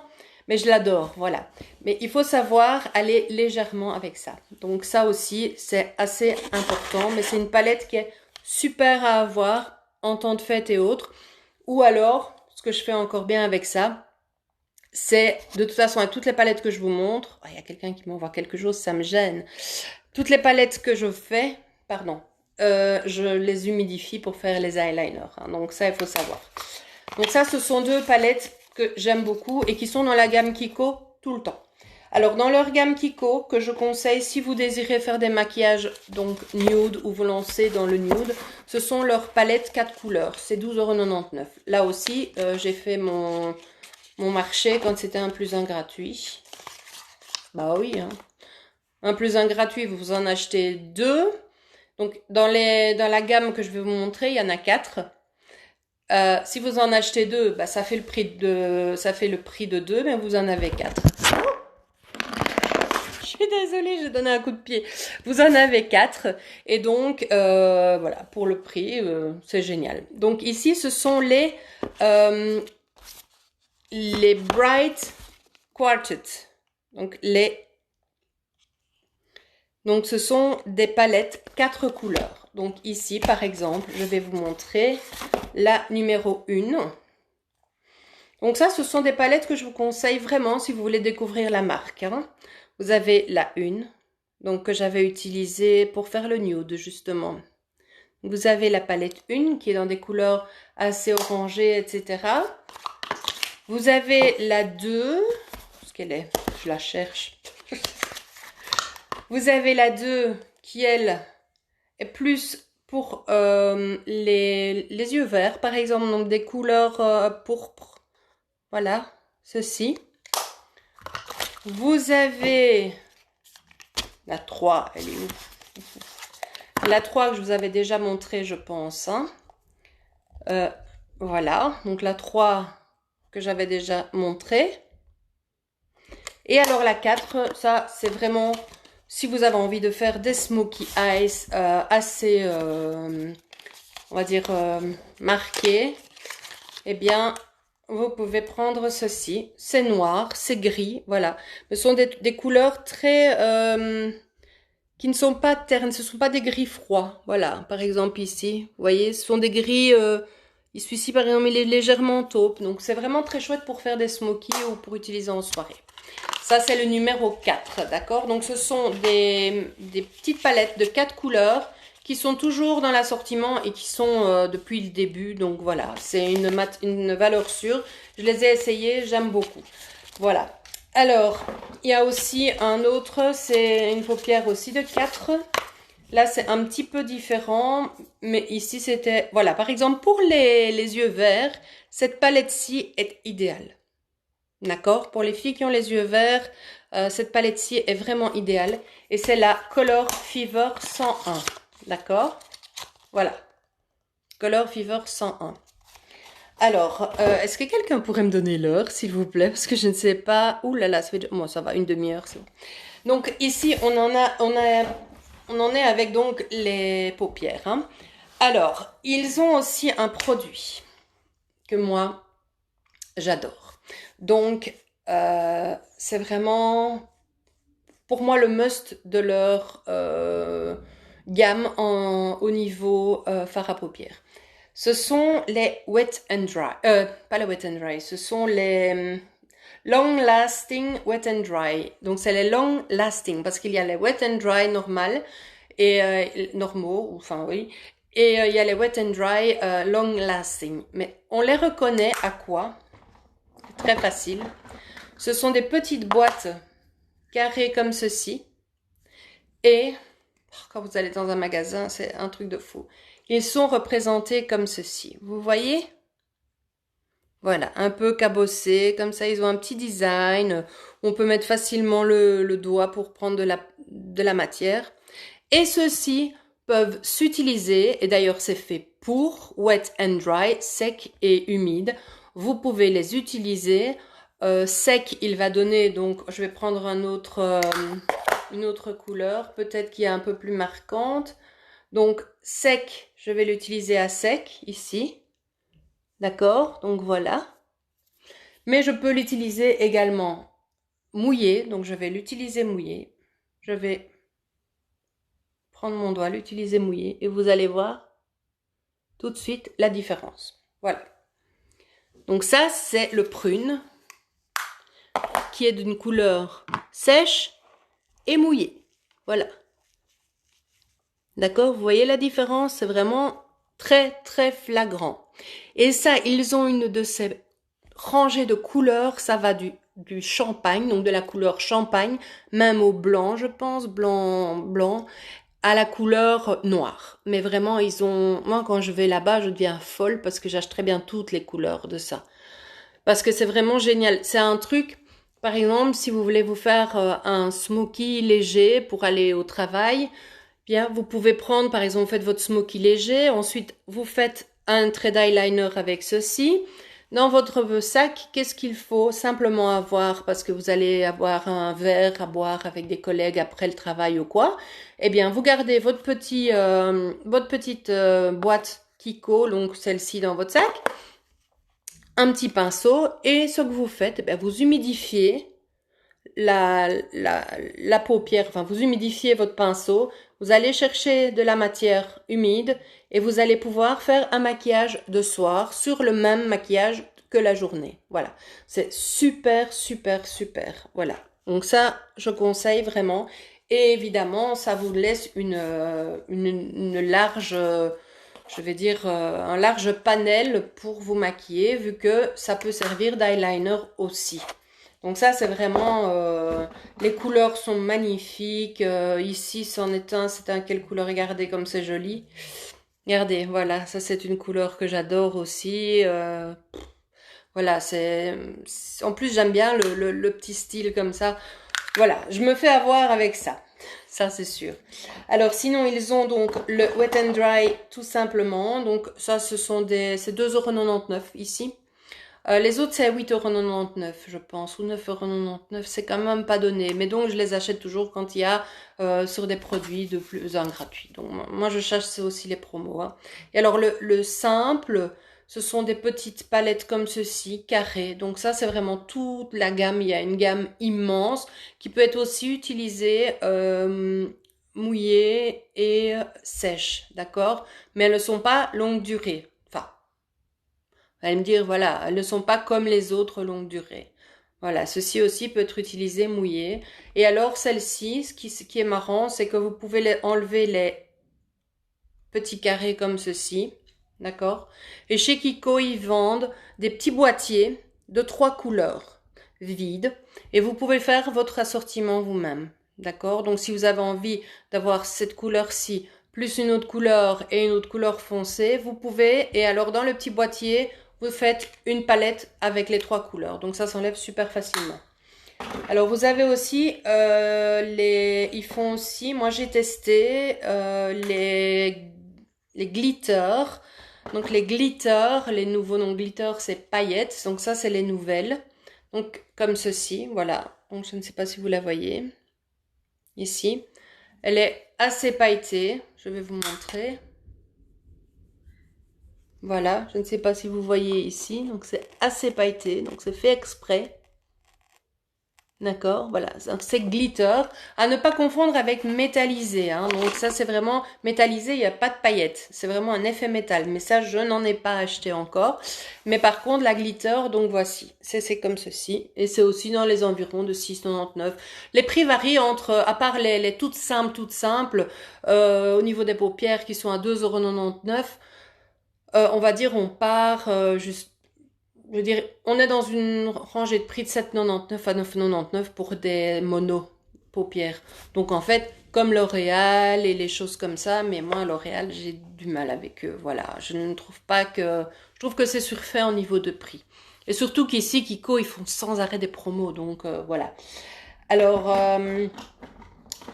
S1: mais je l'adore, voilà. Mais il faut savoir aller légèrement avec ça. Donc ça aussi, c'est assez important. Mais c'est une palette qui est super à avoir en temps de fête et autres. Ou alors, ce que je fais encore bien avec ça, c'est de toute façon avec toutes les palettes que je vous montre. Il y a quelqu'un qui m'envoie quelque chose, ça me gêne. Toutes les palettes que je fais, pardon, je les humidifie pour faire les eyeliners. Hein, donc ça, il faut savoir. Donc ça, ce sont deux palettes que j'aime beaucoup et qui sont dans la gamme Kiko tout le temps. Alors, dans leur gamme Kiko, que je conseille si vous désirez faire des maquillages donc nude ou vous lancez dans le nude, ce sont leurs palettes 4 couleurs. C'est 12,99 €. Là aussi, j'ai fait mon marché quand c'était un plus un gratuit. Bah oui, hein. Un plus un gratuit, vous en achetez 2. Donc, dans la gamme que je vais vous montrer, il y en a 4. Si vous en achetez 2, bah, ça fait le prix de 2, mais vous en avez 4. Je suis désolée, j'ai donné un coup de pied. Vous en avez 4. Et donc, voilà, pour le prix, c'est génial. Donc ici, ce sont les Bright Quartet. Donc ce sont des palettes 4 couleurs. Donc ici, par exemple, je vais vous montrer la numéro 1. Donc ça, ce sont des palettes que je vous conseille vraiment si vous voulez découvrir la marque. Hein. Vous avez la 1, donc que j'avais utilisée pour faire le nude, justement. Vous avez la palette 1 qui est dans des couleurs assez orangées, etc. Vous avez la 2, où est-ce qu'elle est? Je la cherche. Vous avez la 2 qui, elle, est plus pour les yeux verts, par exemple, donc des couleurs pourpres. Voilà, ceci. Vous avez La 3, elle est où? La 3 que je vous avais déjà montré, je pense. Hein. Voilà, donc la 3 que j'avais déjà montré. Et alors la 4, ça c'est vraiment, si vous avez envie de faire des smokey eyes assez, on va dire, marqués, eh bien, vous pouvez prendre ceci. C'est noir, c'est gris, voilà. Ce sont des couleurs très... qui ne sont pas ternes, ce ne sont pas des gris froids. Voilà, par exemple ici, vous voyez, ce sont des gris... celui-ci, par exemple, il est légèrement taupe. Donc, c'est vraiment très chouette pour faire des smokies ou pour utiliser en soirée. Ça, c'est le numéro 4, d'accord? Donc, ce sont des petites palettes de 4 couleurs qui sont toujours dans l'assortiment et qui sont depuis le début. Donc, voilà, c'est une valeur sûre. Je les ai essayées, j'aime beaucoup. Voilà. Alors, il y a aussi un autre, c'est une paupière aussi de 4. Là, c'est un petit peu différent, mais ici, c'était... Voilà, par exemple, pour les yeux verts, cette palette-ci est idéale. D'accord? Pour les filles qui ont les yeux verts, cette palette-ci est vraiment idéale. Et c'est la Color Fever 101. D'accord? Voilà. Color Fever 101. Alors, est-ce que quelqu'un pourrait me donner l'heure, s'il vous plaît? Parce que je ne sais pas... Ouh là là, ça fait... Bon, ça va, une demi-heure, c'est bon. Donc, ici, on en est avec donc les paupières. Hein. Alors, ils ont aussi un produit que moi, j'adore. Donc, c'est vraiment, pour moi, le must de leur gamme au niveau fard à paupières. Ce sont les Wet and Dry. Pas les Wet and Dry, ce sont les... Long Lasting Wet and Dry. Donc, c'est les Long Lasting parce qu'il y a les Wet and Dry normales et normaux, enfin oui. Et il y a les Wet and Dry Long Lasting. Mais on les reconnaît à quoi? C'est très facile. Ce sont des petites boîtes carrées comme ceci. Et quand vous allez dans un magasin, c'est un truc de fou. Ils sont représentés comme ceci. Vous voyez? Voilà, un peu cabossé, comme ça ils ont un petit design, on peut mettre facilement le doigt pour prendre de la matière. Et ceux-ci peuvent s'utiliser, et d'ailleurs c'est fait pour wet and dry, sec et humide. Vous pouvez les utiliser. Sec, il va donner, donc je vais prendre une autre couleur, peut-être qui est un peu plus marquante. Donc sec, je vais l'utiliser à sec ici. D'accord, donc voilà. Mais je peux l'utiliser également mouillé, donc je vais l'utiliser mouillé. Je vais prendre mon doigt, l'utiliser mouillé, et vous allez voir tout de suite la différence. Voilà. Donc ça, c'est le prune, qui est d'une couleur sèche et mouillée. Voilà. D'accord, vous voyez la différence, c'est vraiment très très flagrant. Et ça, ils ont une de ces rangées de couleurs, ça va du champagne, donc de la couleur champagne, même au blanc, je pense, blanc, à la couleur noire. Mais vraiment, moi quand je vais là-bas, je deviens folle parce que j'achèterais bien toutes les couleurs de ça. Parce que c'est vraiment génial. C'est un truc, par exemple, si vous voulez vous faire un smoky léger pour aller au travail, bien, vous pouvez prendre, par exemple, vous faites votre smoky léger, ensuite vous faites un trait d'eyeliner avec ceci. Dans votre sac, qu'est-ce qu'il faut simplement avoir, parce que vous allez avoir un verre à boire avec des collègues après le travail ou quoi. Eh bien, vous gardez votre petite boîte Kiko, donc celle-ci dans votre sac, un petit pinceau, et ce que vous faites, eh bien, vous humidifiez la paupière, enfin vous humidifiez votre pinceau, vous allez chercher de la matière humide et vous allez pouvoir faire un maquillage de soir sur le même maquillage que la journée. Voilà, c'est super, super, super. Voilà, donc ça, je conseille vraiment. Et évidemment, ça vous laisse une large, je vais dire, un large panel pour vous maquiller, vu que ça peut servir d'eyeliner aussi. Donc ça, c'est vraiment... les couleurs sont magnifiques. Ici, c'est un quelle couleur? Regardez comme c'est joli. Regardez, voilà, ça c'est une couleur que j'adore aussi. Voilà, en plus, j'aime bien le petit style comme ça. Voilà, je me fais avoir avec ça. ça c'est sûr. Alors sinon ils ont donc le Wet and Dry tout simplement, donc ça c'est 2,99 € ici. Les autres c'est 8,99 € je pense, ou 9,99 €, c'est quand même pas donné, mais donc je les achète toujours quand il y a sur des produits de plus un gratuit. Donc moi je cherche aussi les promos, hein. Et alors le simple, ce sont des petites palettes comme ceci, carrées. Donc ça, c'est vraiment toute la gamme. Il y a une gamme immense qui peut être aussi utilisée mouillée et sèche, d'accord? Mais elles ne sont pas longue durée. Enfin, vous allez me dire, voilà, elles ne sont pas comme les autres longue durée. Voilà, ceci aussi peut être utilisé mouillé. Et alors, celle-ci, ce qui est marrant, c'est que vous pouvez enlever les petits carrés comme ceci. D'accord? Et chez Kiko, ils vendent des petits boîtiers de 3 couleurs vides. Et vous pouvez faire votre assortiment vous-même. D'accord? Donc, si vous avez envie d'avoir cette couleur-ci, plus une autre couleur et une autre couleur foncée, vous pouvez. Et alors, dans le petit boîtier, vous faites une palette avec les 3 couleurs. Donc, ça s'enlève super facilement. Alors, vous avez aussi ils font aussi, moi j'ai testé les glitters. Donc les glitters, les nouveaux noms glitter, c'est paillettes. Donc ça, c'est les nouvelles. Donc comme ceci, voilà. Donc je ne sais pas si vous la voyez. Ici. Elle est assez pailletée. Je vais vous montrer. Voilà, je ne sais pas si vous voyez ici. Donc c'est assez pailleté. Donc c'est fait exprès. D'accord, voilà, c'est glitter, à ne pas confondre avec métallisé, hein. Donc ça c'est vraiment métallisé, il n'y a pas de paillettes, c'est vraiment un effet métal, mais ça je n'en ai pas acheté encore. Mais par contre la glitter, donc voici, c'est comme ceci, et c'est aussi dans les environs de 6,99 €. Les prix varient entre, à part les toutes simples, au niveau des paupières qui sont à 2,99 €, on va dire on part juste, je veux dire, on est dans une rangée de prix de 7,99 à 9,99 pour des monos paupières. Donc en fait, comme L'Oréal et les choses comme ça, mais moi L'Oréal, j'ai du mal avec eux. Voilà, je ne trouve pas que... Je trouve que c'est surfait au niveau de prix. Et surtout qu'ici, Kiko, ils font sans arrêt des promos. Donc voilà. Alors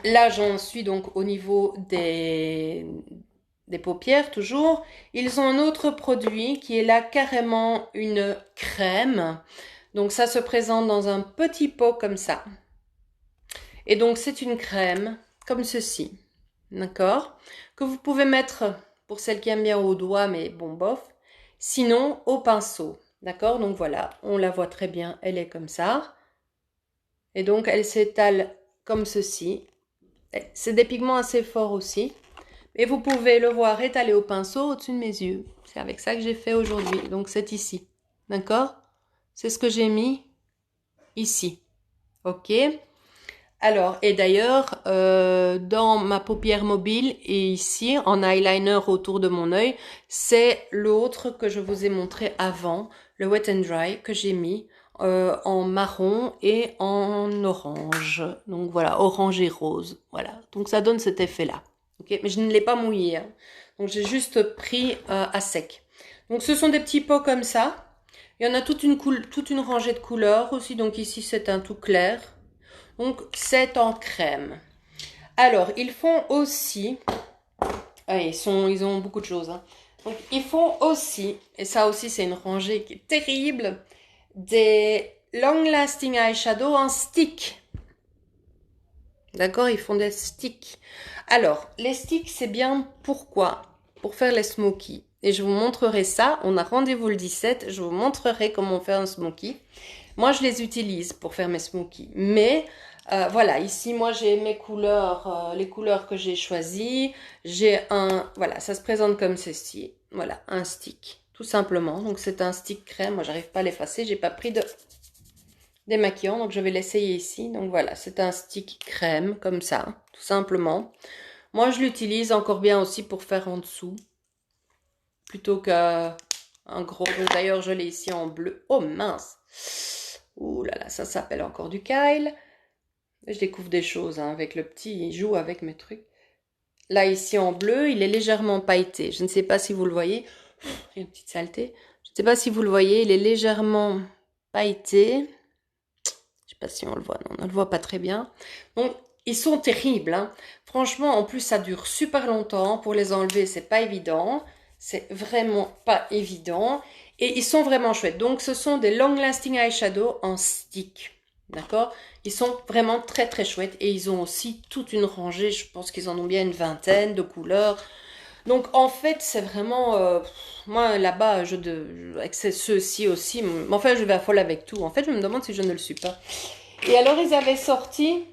S1: là, j'en suis donc au niveau des paupières toujours. Ils ont un autre produit qui est là carrément une crème. Donc ça se présente dans un petit pot comme ça. Et donc c'est une crème comme ceci. D'accord? Que vous pouvez mettre, pour celles qui aiment bien, au doigt, mais bon, bof. Sinon, au pinceau. D'accord? Donc voilà, on la voit très bien, elle est comme ça. Et donc elle s'étale comme ceci. C'est des pigments assez forts aussi. Et vous pouvez le voir étalé au pinceau au-dessus de mes yeux. C'est avec ça que j'ai fait aujourd'hui. Donc c'est ici. D'accord? C'est ce que j'ai mis ici. Ok? Alors, et d'ailleurs, dans ma paupière mobile et ici, en eyeliner autour de mon œil, c'est l'autre que je vous ai montré avant, le Wet and Dry, que j'ai mis en marron et en orange. Donc voilà, orange et rose. Voilà, donc ça donne cet effet-là. Okay, mais je ne l'ai pas mouillé, hein. Donc j'ai juste pris à sec. Donc ce sont des petits pots comme ça. Il y en a toute une rangée de couleurs aussi. Donc ici c'est un tout clair. Donc c'est en crème. Alors ils font aussi, ils ont beaucoup de choses, hein. Donc ils font aussi, et ça aussi c'est une rangée qui est terrible, des long lasting eyeshadow en stick. D'accord, ils font des sticks. Alors, les sticks, c'est bien pourquoi? Pour faire les smokies. Et je vous montrerai ça. On a rendez-vous le 17. Je vous montrerai comment faire un smoky. Moi, je les utilise pour faire mes smokies. Mais, voilà, ici, moi, j'ai mes couleurs, les couleurs que j'ai choisies. J'ai voilà, ça se présente comme ceci. Voilà, un stick, tout simplement. Donc, c'est un stick crème. Moi, j'arrive pas à l'effacer. J'ai pas pris de démaquillant, donc je vais l'essayer ici. Donc voilà, c'est un stick crème comme ça, tout simplement. Moi je l'utilise encore bien aussi pour faire en dessous plutôt qu'un gros. D'ailleurs je l'ai ici en bleu. Oh mince, ouh là là, ça s'appelle encore du Kyle. Je découvre des choses, hein, avec le petit, il joue avec mes trucs. Là ici en bleu, il est légèrement pailleté. Je ne sais pas si vous le voyez. Il y a une petite saleté. Je ne sais pas si vous le voyez, il est légèrement pailleté. Je sais pas si on le voit, non, on ne le voit pas très bien. Donc ils sont terribles, hein. Franchement, en plus, ça dure super longtemps. Pour les enlever, c'est pas évident. C'est vraiment pas évident. Et ils sont vraiment chouettes. Donc, ce sont des Long Lasting Eyeshadow en stick. D'accord? Ils sont vraiment très très chouettes. Et ils ont aussi toute une rangée. Je pense qu'ils en ont bien une vingtaine de couleurs. Donc, en fait, c'est vraiment... moi, là-bas, avec ceux-ci aussi. Mais enfin, je vais à folle avec tout. En fait, je me demande si je ne le suis pas. Et alors, ils avaient sorti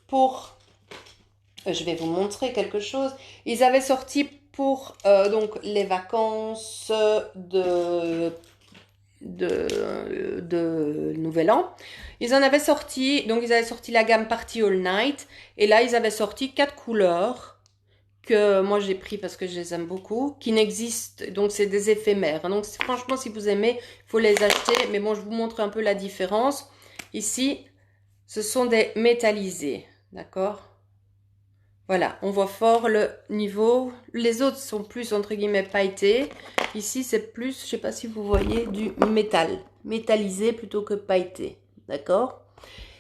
S1: pour... je vais vous montrer quelque chose. Ils avaient sorti pour donc les vacances de Nouvel An. Ils en avaient sorti, donc ils avaient sorti la gamme Party All Night. Et là, ils avaient sorti 4 couleurs que moi j'ai pris parce que je les aime beaucoup, qui n'existent, donc c'est des éphémères. Donc franchement, si vous aimez, il faut les acheter. Mais bon, je vous montre un peu la différence. Ici, ce sont des métallisés, d'accord? Voilà, on voit fort le niveau. Les autres sont plus, entre guillemets, pailletés. Ici, c'est plus, je sais pas si vous voyez, du métal. Métallisé plutôt que pailleté. D'accord?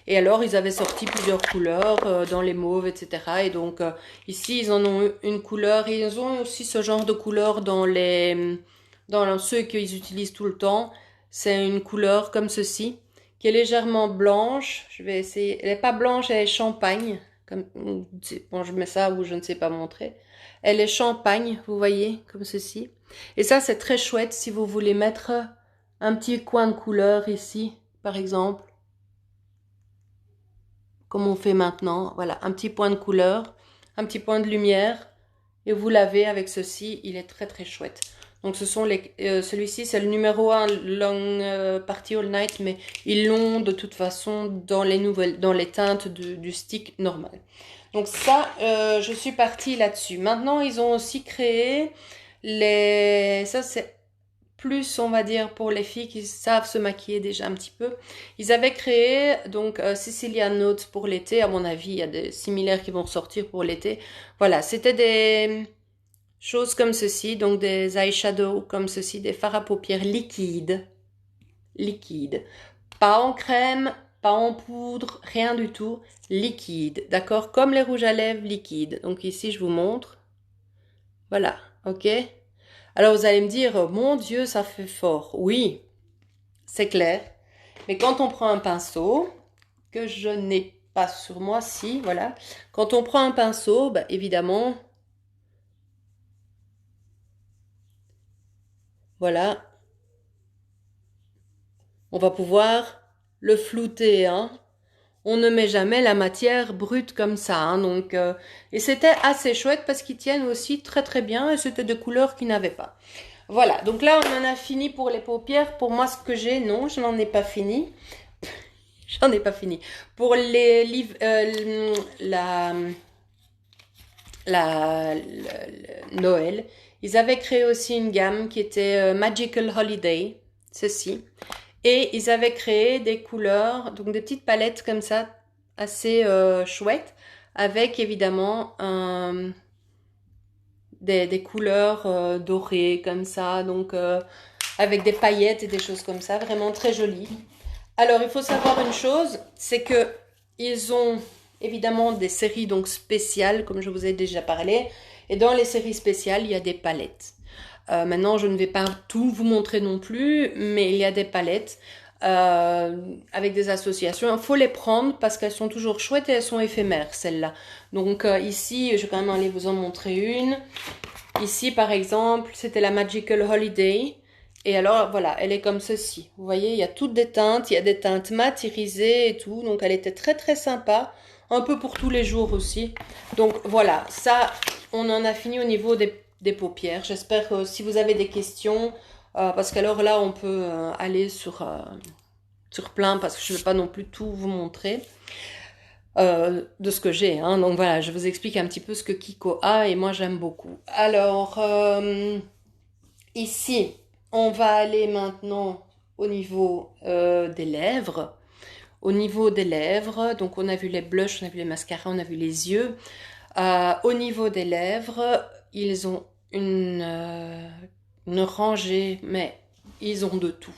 S1: Et alors, ils avaient sorti plusieurs couleurs dans les mauves, etc. Et donc, ici, ils en ont eu une couleur. Et ils ont aussi ce genre de couleur dans ceux qu'ils utilisent tout le temps. C'est une couleur comme ceci, qui est légèrement blanche. Je vais essayer. Elle n'est pas blanche, elle est champagne. Comme, bon, je mets ça où je ne sais pas montrer. Elle est champagne, vous voyez, comme ceci. Et ça, c'est très chouette si vous voulez mettre un petit coin de couleur ici, par exemple. Comme on fait maintenant. Voilà, un petit point de couleur, un petit point de lumière. Et vous l'avez avec ceci, il est très très chouette. Donc ce sont celui-ci c'est le numéro 1 Long Party All Night, mais ils l'ont de toute façon dans les teintes du stick normal. Donc ça, je suis partie là-dessus. Maintenant, ils ont aussi créé ça c'est plus, on va dire, pour les filles qui savent se maquiller déjà un petit peu. Ils avaient créé donc Sicilian Notes pour l'été. À mon avis, il y a des similaires qui vont ressortir pour l'été. Voilà, c'était des choses comme ceci, donc des eyeshadows comme ceci, des fards à paupières liquides. Liquides. Pas en crème, pas en poudre, rien du tout. Liquide, d'accord? Comme les rouges à lèvres liquides. Donc ici, je vous montre. Voilà, ok? Alors vous allez me dire, mon Dieu, ça fait fort. Oui, c'est clair. Mais quand on prend un pinceau, que je n'ai pas sur moi, si, voilà. Quand on prend un pinceau, bah, évidemment, voilà, on va pouvoir le flouter, hein. On ne met jamais la matière brute comme ça, hein, donc et c'était assez chouette parce qu'ils tiennent aussi très très bien et c'était des couleurs qu'ils n'avaient pas. Voilà, donc là on en a fini pour les paupières. Pour moi, ce que j'ai, non, je n'en ai pas fini. J'en ai pas fini. Pour les livres, Noël, ils avaient créé aussi une gamme qui était Magical Holiday, ceci. Et ils avaient créé des couleurs, donc des petites palettes comme ça, assez chouettes, avec évidemment des couleurs dorées comme ça, donc avec des paillettes et des choses comme ça, vraiment très jolies. Alors, il faut savoir une chose, c'est que ils ont évidemment des séries donc spéciales, comme je vous ai déjà parlé, et dans les séries spéciales, il y a des palettes. Maintenant, je ne vais pas tout vous montrer non plus, mais il y a des palettes avec des associations. Il faut les prendre parce qu'elles sont toujours chouettes et elles sont éphémères, celles-là. Donc ici, je vais quand même aller vous en montrer une. Ici, par exemple, c'était la Magical Holiday. Et alors, voilà, elle est comme ceci. Vous voyez, il y a toutes des teintes. Il y a des teintes mat, irisées et tout. Donc, elle était très, très sympa. Un peu pour tous les jours aussi. Donc, voilà, ça, on en a fini au niveau des paupières. J'espère que si vous avez des questions, parce qu'alors là, on peut aller sur plein, parce que je ne vais pas non plus tout vous montrer de ce que j'ai. Hein. Donc voilà, je vous explique un petit peu ce que Kiko a et moi j'aime beaucoup. Alors, ici, on va aller maintenant au niveau des lèvres. Au niveau des lèvres, donc on a vu les blushs, on a vu les mascaras, on a vu les yeux. Au niveau des lèvres, ils ont une rangée, mais ils ont de tout.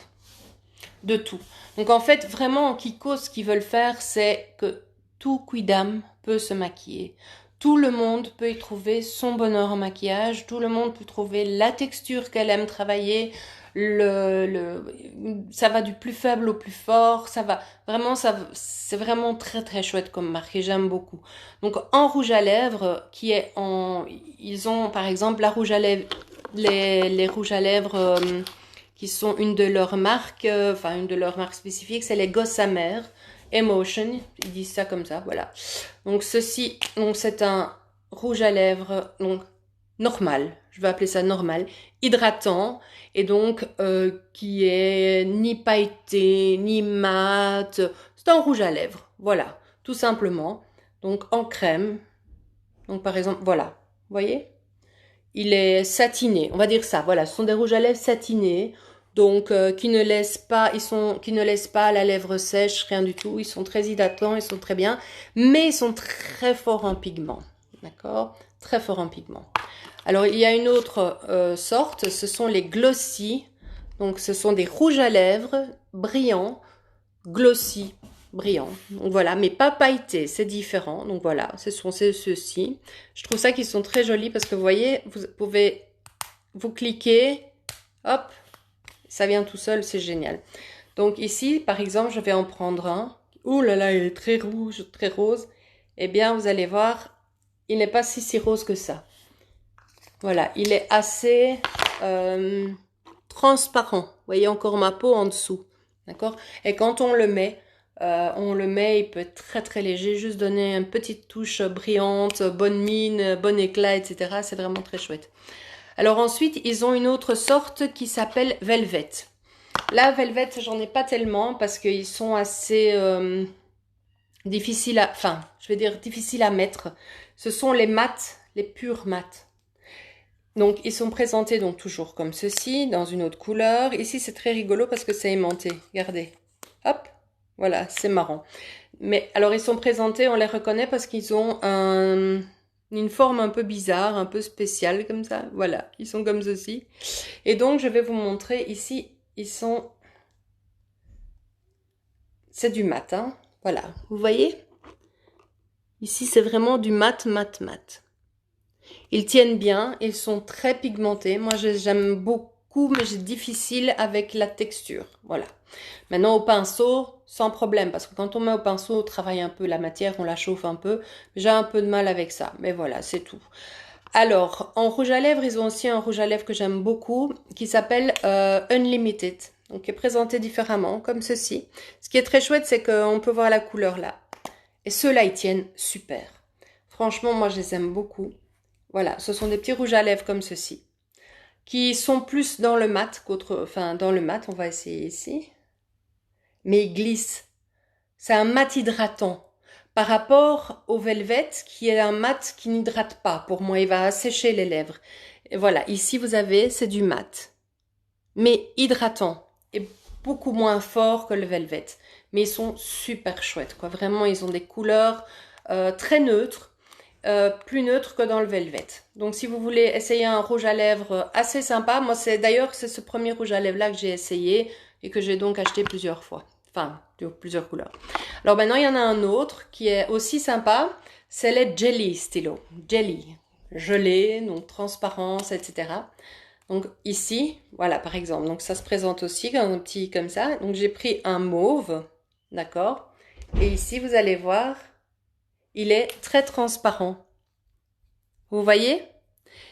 S1: De tout. Donc en fait, vraiment, en Kiko, ce qu'ils veulent faire, c'est que tout quidam peut se maquiller. Tout le monde peut y trouver son bonheur en maquillage, tout le monde peut trouver la texture qu'elle aime travailler, ça va du plus faible au plus fort, c'est vraiment très très chouette comme marque et j'aime beaucoup. Donc en rouge à lèvres, ils ont par exemple la rouge à lèvres, les rouges à lèvres qui sont une de leurs marques, une de leurs marques spécifiques, c'est les Gossamer Emotion, ils disent ça comme ça, voilà. Donc ceci, donc c'est un rouge à lèvres donc normal, je vais appeler ça normal, hydratant et donc qui est ni pailleté ni mat, c'est un rouge à lèvres, voilà, tout simplement. Donc en crème, donc par exemple, voilà, vous voyez, il est satiné, on va dire ça, voilà, ce sont des rouges à lèvres satinés. Donc, qui ne laissent pas la lèvre sèche, rien du tout. Ils sont très hydratants, ils sont très bien, mais ils sont très forts en pigments, d'accord? Très forts en pigments. Alors, il y a une autre sorte, ce sont les glossy. Donc, ce sont des rouges à lèvres brillants, glossy, brillants. Donc voilà, mais pas pailletés, c'est différent. Donc voilà, ce sont ceux-ci. Je trouve ça qu'ils sont très jolis parce que vous voyez, vous pouvez vous cliquer, hop. Ça vient tout seul, c'est génial. Donc ici, par exemple, je vais en prendre un. Ouh là là, il est très rouge, très rose. Eh bien, vous allez voir, il n'est pas si rose que ça. Voilà, il est assez transparent. Vous voyez encore ma peau en dessous. D'accord? Et quand on le met, il peut être très très léger, juste donner une petite touche brillante, bonne mine, bon éclat, etc. C'est vraiment très chouette. Alors ensuite, ils ont une autre sorte qui s'appelle Velvet. Là, Velvet, j'en ai pas tellement parce qu'ils sont assez difficiles à mettre. Ce sont les mats, les purs mats. Donc, ils sont présentés donc toujours comme ceci, dans une autre couleur. Ici, c'est très rigolo parce que c'est aimanté. Regardez. Hop, voilà, c'est marrant. Mais alors, ils sont présentés, on les reconnaît parce qu'ils ont une forme un peu bizarre, un peu spéciale comme ça. Voilà, ils sont comme ceci. Et donc, je vais vous montrer ici, c'est du mat, hein. Voilà, vous voyez? Ici, c'est vraiment du mat, mat, mat. Ils tiennent bien, ils sont très pigmentés. Moi, j'aime beaucoup, mais j'ai difficile avec la texture. Voilà. Maintenant, au pinceau, sans problème, parce que quand on met au pinceau, on travaille un peu la matière, on la chauffe un peu. J'ai un peu de mal avec ça, mais voilà, c'est tout. Alors, en rouge à lèvres, ils ont aussi un rouge à lèvres que j'aime beaucoup, qui s'appelle Unlimited. Donc, qui est présenté différemment, comme ceci. Ce qui est très chouette, c'est qu'on peut voir la couleur là. Et ceux-là, ils tiennent super. Franchement, moi, je les aime beaucoup. Voilà, ce sont des petits rouges à lèvres comme ceci, qui sont plus dans le mat dans le mat, on va essayer ici. Mais ils glissent. C'est un mat hydratant. Par rapport au Velvet, qui est un mat qui n'hydrate pas. Pour moi, il va assécher les lèvres. Et voilà, ici, vous avez, c'est du mat. Mais hydratant. Et beaucoup moins fort que le Velvet. Mais ils sont super chouettes, quoi. Vraiment, ils ont des couleurs très neutres. Plus neutres que dans le Velvet. Donc, si vous voulez essayer un rouge à lèvres assez sympa, moi, c'est ce premier rouge à lèvres-là que j'ai essayé et que j'ai donc acheté plusieurs fois. Enfin, plusieurs couleurs. Alors maintenant, il y en a un autre qui est aussi sympa. C'est les Jelly stylos. Jelly. Gelé, donc transparence, etc. Donc ici, voilà, par exemple. Donc ça se présente aussi comme un petit comme ça. Donc j'ai pris un mauve. D'accord? Et ici, vous allez voir, il est très transparent. Vous voyez?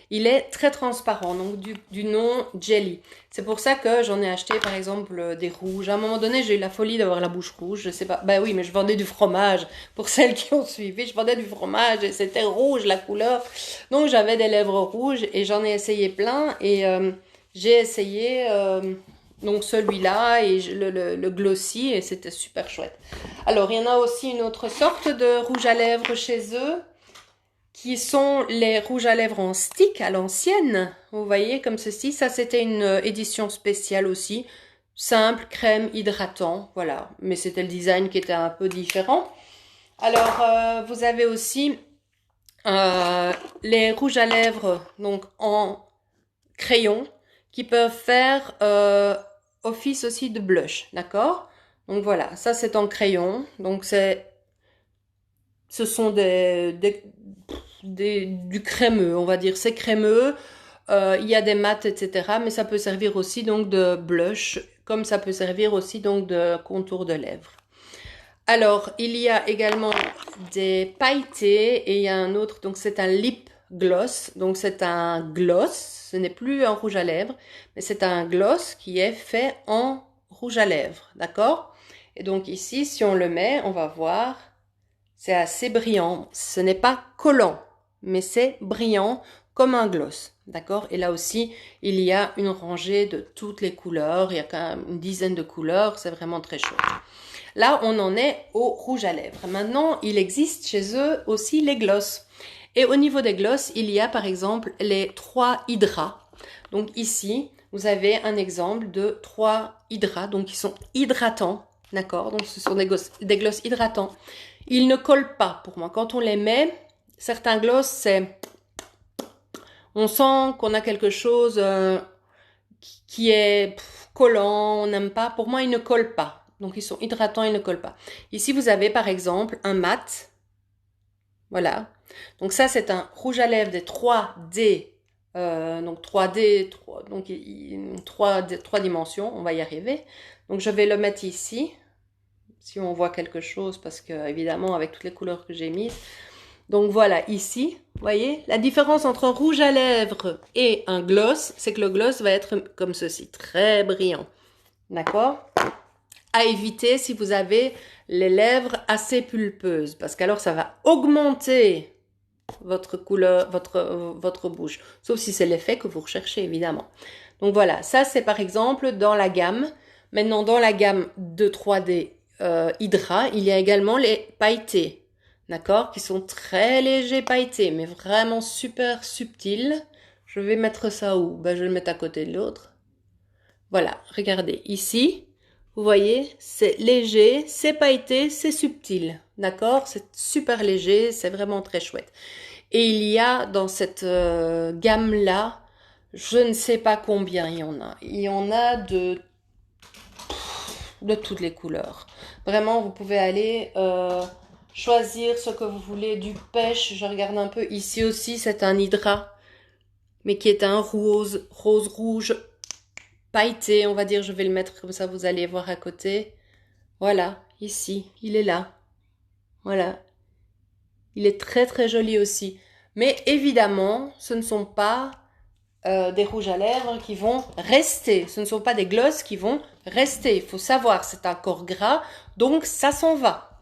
S1: Il est très transparent, donc du nom Jelly. C'est pour ça que j'en ai acheté par exemple des rouges. À un moment donné, j'ai eu la folie d'avoir la bouche rouge, je sais pas. Bah oui, mais je vendais du fromage. Pour celles qui ont suivi, je vendais du fromage et c'était rouge la couleur. Donc j'avais des lèvres rouges et j'en ai essayé plein et j'ai essayé donc celui-là et le glossy et c'était super chouette. Alors, il y en a aussi une autre sorte de rouge à lèvres chez eux, qui sont les rouges à lèvres en stick à l'ancienne. Vous voyez, comme ceci. Ça, c'était une édition spéciale aussi. Simple, crème, hydratant. Voilà. Mais c'était le design qui était un peu différent. Alors, vous avez aussi les rouges à lèvres donc en crayon qui peuvent faire office aussi de blush. D'accord? Donc voilà, ça c'est en crayon. Donc c'est ce sont du crémeux, on va dire. C'est crémeux. Il y a des mats, etc. Mais ça peut servir aussi donc de blush, comme ça peut servir aussi donc de contour de lèvres. Alors, il y a également des pailletés et il y a un autre, donc c'est un lip gloss. Donc c'est un gloss, ce n'est plus un rouge à lèvres, mais c'est un gloss qui est fait en rouge à lèvres, d'accord? Et donc ici, si on le met, on va voir, c'est assez brillant. Ce n'est pas collant, mais c'est brillant comme un gloss, d'accord? Et là aussi, il y a une rangée de toutes les couleurs, il y a quand même une dizaine de couleurs, c'est vraiment très chouette. Là, on en est au rouge à lèvres. Maintenant, il existe chez eux aussi les glosses. Et au niveau des glosses, il y a par exemple les 3 hydras. Donc ici, vous avez un exemple de 3 hydras, donc qui sont hydratants, d'accord? Donc ce sont des glosses hydratants. Ils ne collent pas pour moi. Quand on les met, certains glosses, c'est... On sent qu'on a quelque chose qui est collant, on n'aime pas. Pour moi, ils ne collent pas. Donc, ils sont hydratants, ils ne collent pas. Ici, vous avez par exemple un mat. Voilà. Donc, ça, c'est un rouge à lèvres des 3D. Donc, 3D, 3 dimensions. On va y arriver. Donc, je vais le mettre ici. Si on voit quelque chose, parce que, évidemment, avec toutes les couleurs que j'ai mises. Donc, voilà, ici. Vous voyez, la différence entre un rouge à lèvres et un gloss, c'est que le gloss va être comme ceci, très brillant. D'accord? À éviter si vous avez les lèvres assez pulpeuses, parce qu'alors ça va augmenter votre couleur, votre bouche, sauf si c'est l'effet que vous recherchez évidemment. Donc voilà, ça c'est par exemple dans la gamme. Maintenant dans la gamme de 3D Hydra, il y a également les pailletés, d'accord, qui sont très légers pailletés, mais vraiment super subtils. Je vais mettre ça où? Ben, je vais le mettre à côté de l'autre. Voilà, regardez, ici, vous voyez, c'est léger, c'est pailleté, c'est subtil, d'accord? C'est super léger, c'est vraiment très chouette. Et il y a dans cette gamme-là, je ne sais pas combien il y en a. Il y en a de toutes les couleurs. Vraiment, vous pouvez aller choisir ce que vous voulez, du pêche, je regarde un peu. Ici aussi, c'est un hydra, mais qui est un rose rouge, pailleté, on va dire, je vais le mettre comme ça, vous allez voir à côté. Voilà, ici, il est là. Voilà. Il est très très joli aussi. Mais évidemment, ce ne sont pas des rouges à lèvres qui vont rester. Ce ne sont pas des glosses qui vont rester. Il faut savoir, c'est un corps gras, donc ça s'en va.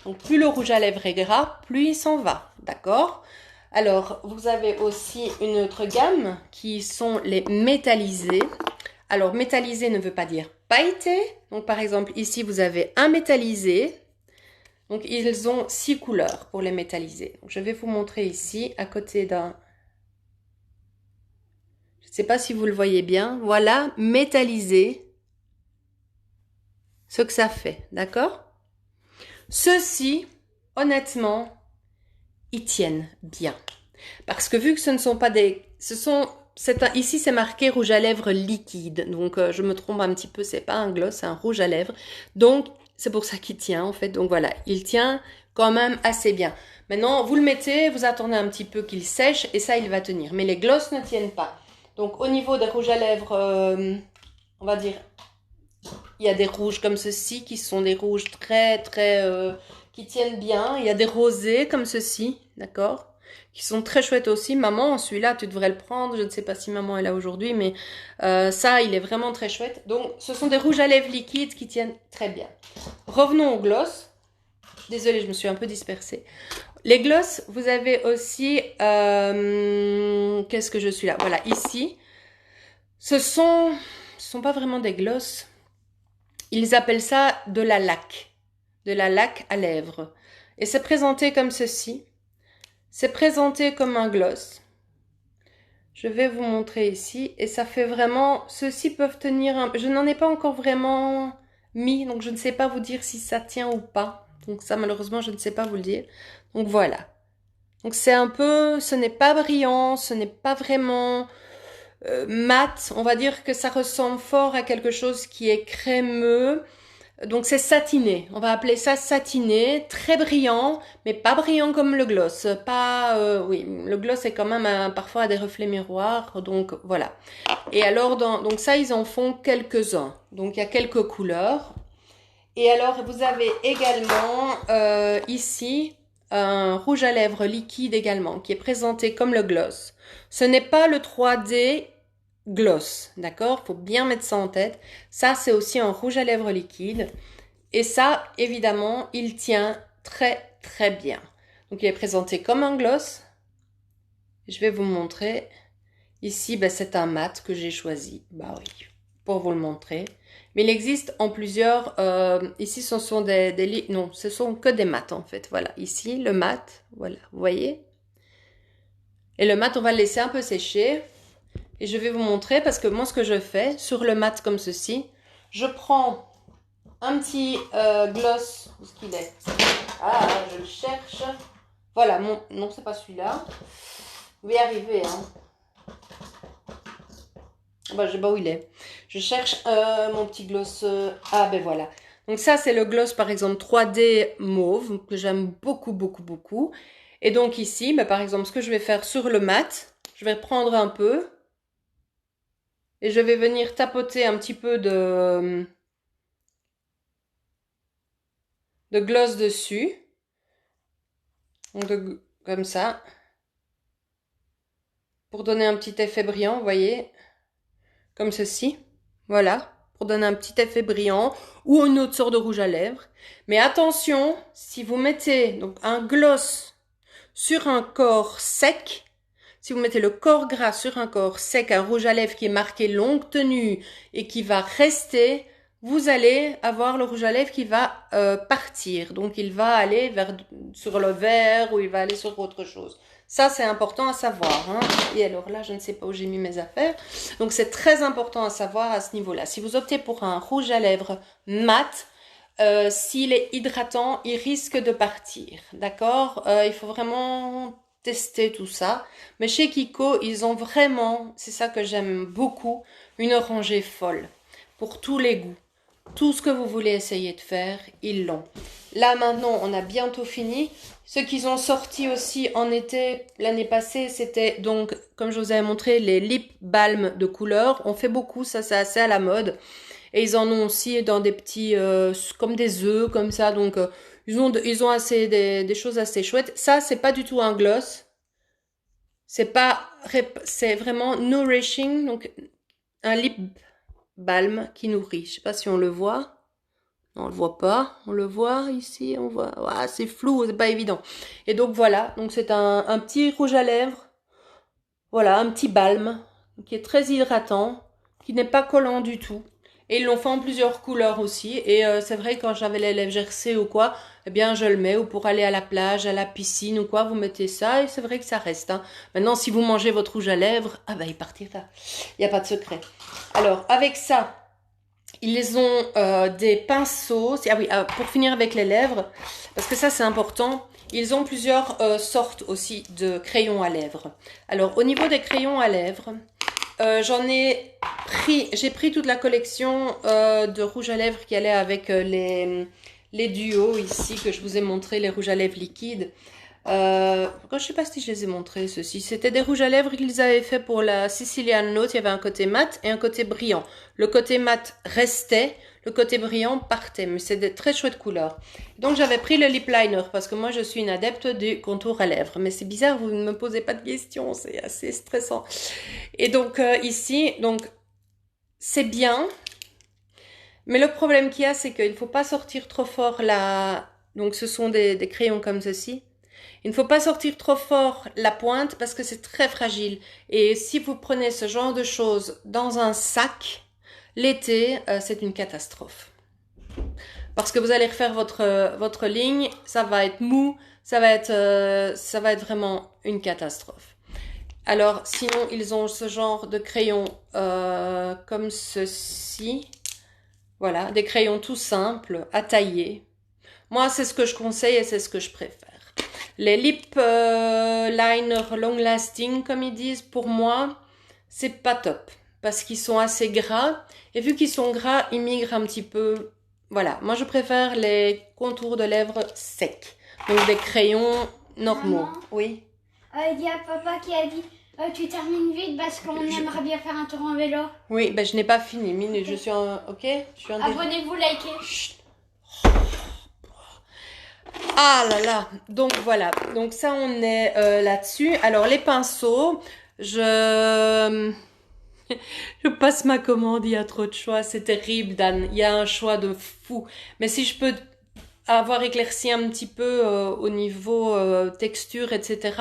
S1: Donc plus le rouge à lèvres est gras, plus il s'en va. D'accord ? Alors, vous avez aussi une autre gamme qui sont les métallisés. Alors, métallisé ne veut pas dire pailleté. Donc, par exemple, ici, vous avez un métallisé. Donc, ils ont 6 couleurs pour les métallisés. Donc, je vais vous montrer ici, à côté d'un... Je ne sais pas si vous le voyez bien. Voilà, métallisé. Ce que ça fait, d'accord? Ceux-ci, honnêtement, ils tiennent bien. Parce que vu que ce ne sont pas des... ici, c'est marqué rouge à lèvres liquide. Donc, je me trompe un petit peu. C'est pas un gloss, c'est un rouge à lèvres. Donc, c'est pour ça qu'il tient, en fait. Donc, voilà. Il tient quand même assez bien. Maintenant, vous le mettez, vous attendez un petit peu qu'il sèche et ça, il va tenir. Mais les glosses ne tiennent pas. Donc, au niveau des rouges à lèvres, on va dire, il y a des rouges comme ceci qui sont des rouges très, très... qui tiennent bien. Il y a des rosés comme ceci, d'accord, qui sont très chouettes aussi. Maman, celui-là, tu devrais le prendre. Je ne sais pas si maman est là aujourd'hui, mais ça, il est vraiment très chouette. Donc, ce sont des rouges à lèvres liquides qui tiennent très bien. Revenons au gloss. Désolée, je me suis un peu dispersée. Les gloss, vous avez aussi... qu'est-ce que je suis là? Voilà, ici. Ce sont pas vraiment des gloss. Ils appellent ça de la laque. De la laque à lèvres. Et c'est présenté comme ceci. C'est présenté comme un gloss. Je vais vous montrer ici. Et ça fait vraiment... Ceux-ci peuvent tenir un... Je n'en ai pas encore vraiment mis. Donc je ne sais pas vous dire si ça tient ou pas. Donc ça, malheureusement, je ne sais pas vous le dire. Donc voilà. Donc c'est un peu... Ce n'est pas brillant. Ce n'est pas vraiment mat. On va dire que ça ressemble fort à quelque chose qui est crémeux. Donc c'est satiné, on va appeler ça satiné, très brillant, mais pas brillant comme le gloss. Pas, oui, le gloss est quand même parfois à des reflets miroirs, donc voilà. Et alors, donc ça, ils en font quelques-uns. Donc il y a quelques couleurs. Et alors, vous avez également ici un rouge à lèvres liquide également, qui est présenté comme le gloss. Ce n'est pas le 3D gloss, d'accord? Faut bien mettre ça en tête. Ça, c'est aussi un rouge à lèvres liquide. Et ça, évidemment, il tient très, très bien. Donc, il est présenté comme un gloss. Je vais vous montrer. Ici, ben, c'est un mat que j'ai choisi. Bah oui, pour vous le montrer. Mais il existe en plusieurs. Ici, ce sont non, ce sont que des mats en fait. Voilà, ici, le mat. Voilà, vous voyez? Et le mat, on va le laisser un peu sécher. Et je vais vous montrer parce que moi, ce que je fais sur le mat comme ceci, je prends un petit gloss. Où est-ce qu'il est? Ah, je le cherche. Voilà, non, c'est pas celui-là. Vous y arriver, hein. Bah, je sais pas où il est. Je cherche mon petit gloss. Ah, ben voilà. Donc ça, c'est le gloss, par exemple, 3D mauve, que j'aime beaucoup, beaucoup, beaucoup. Et donc ici, bah, par exemple, ce que je vais faire sur le mat, je vais prendre un peu et je vais venir tapoter un petit peu de gloss dessus. Donc comme ça. Pour donner un petit effet brillant, vous voyez, comme ceci. Voilà, pour donner un petit effet brillant ou une autre sorte de rouge à lèvres. Mais attention, si vous mettez donc un gloss sur un corps sec, si vous mettez le corps gras sur un corps sec, un rouge à lèvres qui est marqué longue tenue et qui va rester, vous allez avoir le rouge à lèvres qui va partir. Donc il va aller sur le vert ou il va aller sur autre chose. Ça, c'est important à savoir, hein. Et alors là, je ne sais pas où j'ai mis mes affaires. Donc, c'est très important à savoir à ce niveau-là. Si vous optez pour un rouge à lèvres mat, s'il est hydratant, il risque de partir. D'accord? Il faut vraiment tester tout ça. Mais chez Kiko, ils ont vraiment, c'est ça que j'aime beaucoup, une rangée folle. Pour tous les goûts. Tout ce que vous voulez essayer de faire, ils l'ont. Là maintenant, on a bientôt fini. Ce qu'ils ont sorti aussi en été l'année passée, c'était donc, comme je vous avais montré, les lip balm de couleur. On fait beaucoup, ça c'est assez à la mode. Et ils en ont aussi dans des petits, comme des œufs, comme ça. Donc ils ont assez des choses assez chouettes. Ça, c'est pas du tout un gloss. C'est vraiment nourishing, donc un lip balm qui nourrit. Je sais pas si on le voit. Non, on le voit pas. On le voit ici, on voit. Ah, c'est flou, c'est pas évident. Et donc voilà, donc c'est un petit rouge à lèvres. Voilà, un petit balm qui est très hydratant, qui n'est pas collant du tout. Et ils l'ont fait en plusieurs couleurs aussi. Et c'est vrai, quand j'avais les lèvres gercées ou quoi, eh bien je le mets. Ou pour aller à la plage, à la piscine ou quoi, vous mettez ça et c'est vrai que ça reste, hein. Maintenant, si vous mangez votre rouge à lèvres, ah bah il partira. Il n'y a pas de secret. Alors, avec ça, ils ont des pinceaux. Ah oui, pour finir avec les lèvres, parce que ça c'est important, ils ont plusieurs sortes aussi de crayons à lèvres. Alors au niveau des crayons à lèvres, j'ai pris toute la collection de rouge à lèvres qui allait avec les duos ici que je vous ai montré, les rouges à lèvres liquides. Je ne sais pas si je les ai montrés, ceux-ci. C'était des rouges à lèvres qu'ils avaient fait pour la Sicilian Note. Il y avait un côté mat et un côté brillant. Le côté mat restait, le côté brillant partait. Mais c'est des très chouettes couleurs. Donc j'avais pris le lip liner parce que moi je suis une adepte du contour à lèvres. Mais c'est bizarre, vous ne me posez pas de questions. C'est assez stressant. Et donc ici, donc c'est bien. Mais le problème qu'il y a, c'est qu'il ne faut pas sortir trop fort là. Donc ce sont des crayons comme ceci. Il ne faut pas sortir trop fort la pointe parce que c'est très fragile. Et si vous prenez ce genre de choses dans un sac, l'été, c'est une catastrophe. Parce que vous allez refaire votre ligne, ça va être mou, ça va être vraiment une catastrophe. Alors, sinon, ils ont ce genre de crayons comme ceci. Voilà, des crayons tout simples, à tailler. Moi, c'est ce que je conseille et c'est ce que je préfère. Les lip liner long lasting, comme ils disent, pour moi, c'est pas top. Parce qu'ils sont assez gras. Et vu qu'ils sont gras, ils migrent un petit peu Voilà, moi je préfère les contours de lèvres secs. Donc des crayons normaux.
S2: Maman,
S1: Oui.
S2: il y a papa qui a dit tu termines vite parce qu'on
S1: Je-
S2: aimerait bien faire un tour en vélo.
S1: Oui, ben je n'ai pas fini. Minute,
S2: Ok.
S1: je suis en... Ok? Je suis en...
S2: Abonnez-vous, likez.
S1: Chut. Ah là là, donc voilà, donc ça on est là-dessus. Alors les pinceaux, je... je passe ma commande, il y a trop de choix, c'est terrible Dan, il y a un choix de fou. Mais si je peux avoir éclairci un petit peu au niveau texture, etc.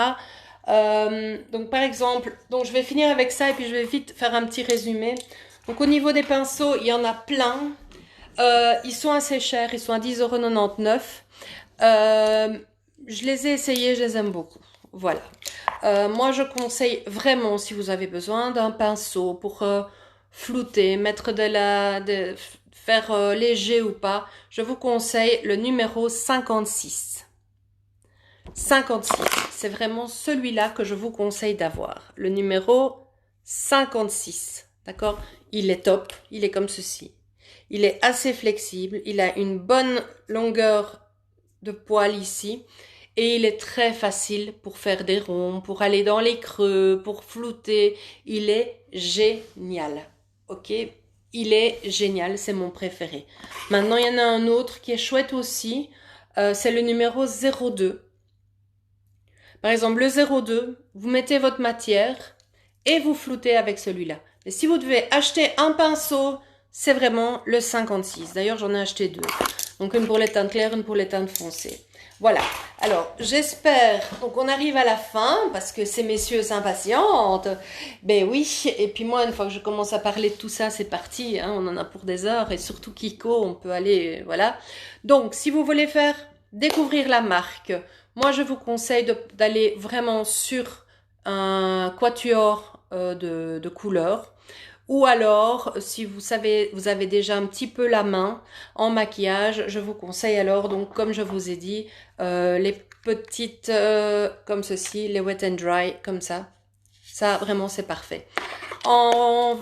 S1: Donc par exemple, donc je vais finir avec ça et puis je vais vite faire un petit résumé. Donc au niveau des pinceaux, il y en a plein. Ils sont assez chers, ils sont à 10,99 €. Je les ai essayés, je les aime beaucoup. Voilà. Moi, je conseille vraiment, si vous avez besoin d'un pinceau pour flouter, mettre faire léger ou pas, je vous conseille le numéro 56. 56, c'est vraiment celui-là que je vous conseille d'avoir. Le numéro 56, d'accord? Il est top, il est comme ceci. Il est assez flexible, il a une bonne longueur de poil ici et il est très facile pour faire des ronds, pour aller dans les creux, pour flouter. Il est génial, ok? Il est génial, c'est mon préféré. Maintenant, il y en a un autre qui est chouette aussi, c'est le numéro 02. Par exemple, le 02, vous mettez votre matière et vous floutez avec celui-là. Mais si vous devez acheter un pinceau, c'est vraiment le 56. D'ailleurs, j'en ai acheté deux. Donc, une pour les teintes claires, une pour les teintes foncées. Voilà. Alors, j'espère... Donc, on arrive à la fin, parce que ces messieurs s'impatientent. Ben oui. Et puis moi, une fois que je commence à parler de tout ça, c'est parti. Hein, on en a pour des heures. Et surtout Kiko, on peut aller... Voilà. Donc, si vous voulez faire découvrir la marque... Moi, je vous conseille d'aller vraiment sur un quatuor de couleurs. Ou alors, si vous savez, vous avez déjà un petit peu la main en maquillage, je vous conseille alors, donc comme je vous ai dit, les petites comme ceci, les wet and dry, comme ça. Ça, vraiment, c'est parfait. En,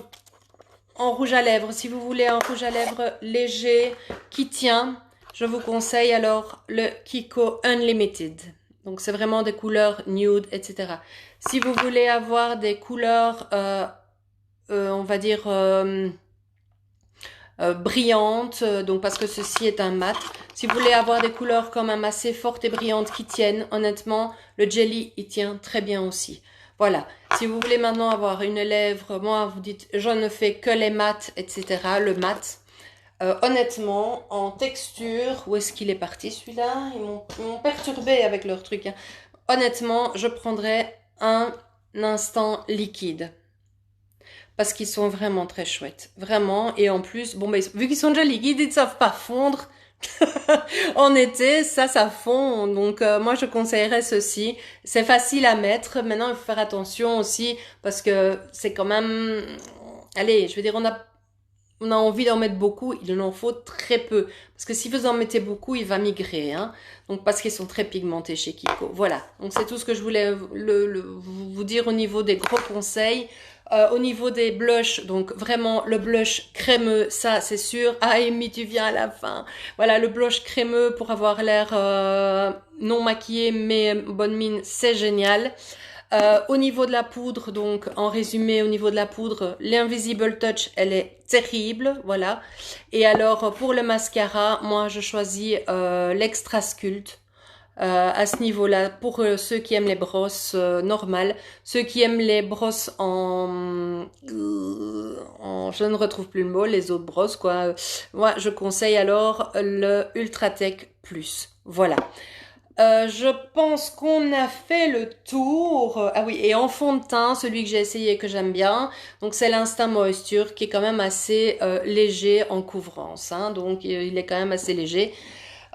S1: en rouge à lèvres, si vous voulez un rouge à lèvres léger qui tient, je vous conseille alors le Kiko Unlimited. Donc c'est vraiment des couleurs nude, etc. Si vous voulez avoir des couleurs, on va dire brillantes, donc parce que ceci est un mat. Si vous voulez avoir des couleurs quand même assez fortes et brillantes qui tiennent, honnêtement, le jelly il tient très bien aussi. Voilà. Si vous voulez maintenant avoir une lèvre, moi vous dites je ne fais que les mats, etc. Le mat. Honnêtement, en texture, où est-ce qu'il est parti celui-là? Ils m'ont perturbé avec leur truc. Hein. Honnêtement, je prendrais un instant liquide. Parce qu'ils sont vraiment très chouettes. Vraiment. Et en plus, bon, vu qu'ils sont déjà liquides, ils ne savent pas fondre. En été, ça fond. Donc, moi, je conseillerais ceci. C'est facile à mettre. Maintenant, il faut faire attention aussi parce que c'est quand même... Allez, je veux dire, on a envie d'en mettre beaucoup, il en faut très peu. Parce que si vous en mettez beaucoup, il va migrer. Hein. Donc parce qu'ils sont très pigmentés chez Kiko. Voilà, donc c'est tout ce que je voulais vous dire au niveau des gros conseils. Au niveau des blushs, donc vraiment le blush crémeux, ça c'est sûr. Ah Amy, tu viens à la fin. Voilà, le blush crémeux pour avoir l'air non maquillé mais bonne mine, c'est génial. Au niveau de la poudre, donc en résumé, au niveau de la poudre, l'Invisible Touch, elle est terrible, voilà. Et alors pour le mascara, moi je choisis l'Extra Sculpt. À ce niveau-là, pour ceux qui aiment les brosses normales, ceux qui aiment les brosses je ne retrouve plus le mot, les autres brosses quoi. Moi, je conseille alors le Ultratech Plus. Voilà. Je pense qu'on a fait le tour. Ah oui, et en fond de teint, celui que j'ai essayé et que j'aime bien, donc c'est l'Instant Moisture qui est quand même assez léger en couvrance. Hein, donc il est quand même assez léger.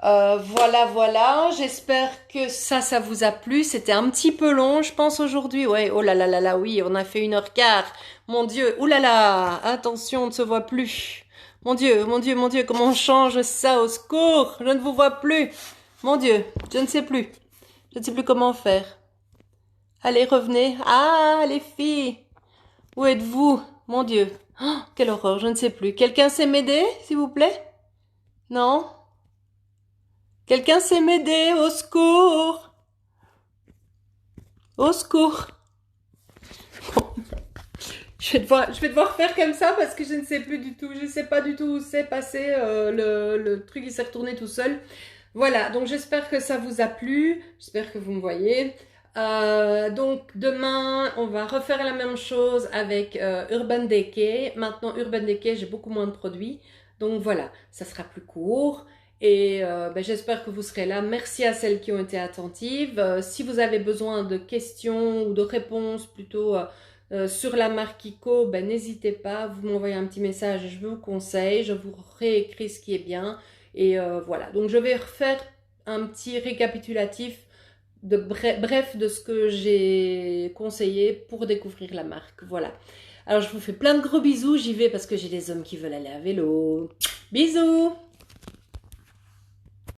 S1: Voilà, voilà. J'espère que ça vous a plu. C'était un petit peu long, je pense, aujourd'hui. Ouais, oh là là là là, oui, on a fait 1h15. Mon Dieu, oh là là, attention, on ne se voit plus. Mon Dieu, mon Dieu, mon Dieu, comment on change ça, au secours, je ne vous vois plus. Mon Dieu, je ne sais plus. Je ne sais plus comment faire. Allez, revenez. Ah, les filles. Où êtes-vous? Mon Dieu. Oh, quelle horreur, je ne sais plus. Quelqu'un sait m'aider, s'il vous plaît? Non? Quelqu'un sait m'aider? Au secours! Au secours! Je vais devoir faire comme ça parce que je ne sais plus du tout. Je ne sais pas du tout où c'est passé. Le truc, il s'est retourné tout seul. Voilà, donc j'espère que ça vous a plu. J'espère que vous me voyez. Donc demain, on va refaire la même chose avec Urban Decay. Maintenant, Urban Decay, j'ai beaucoup moins de produits. Donc voilà, ça sera plus court. Et j'espère que vous serez là. Merci à celles qui ont été attentives. Si vous avez besoin de questions ou de réponses plutôt sur la marque Kiko, n'hésitez pas. Vous m'envoyez un petit message, je vous conseille. Je vous réécris ce qui est bien. Et voilà, donc je vais refaire un petit récapitulatif de bref de ce que j'ai conseillé pour découvrir la marque. Voilà. Alors je vous fais plein de gros bisous, j'y vais parce que j'ai des hommes qui veulent aller à vélo. Bisous!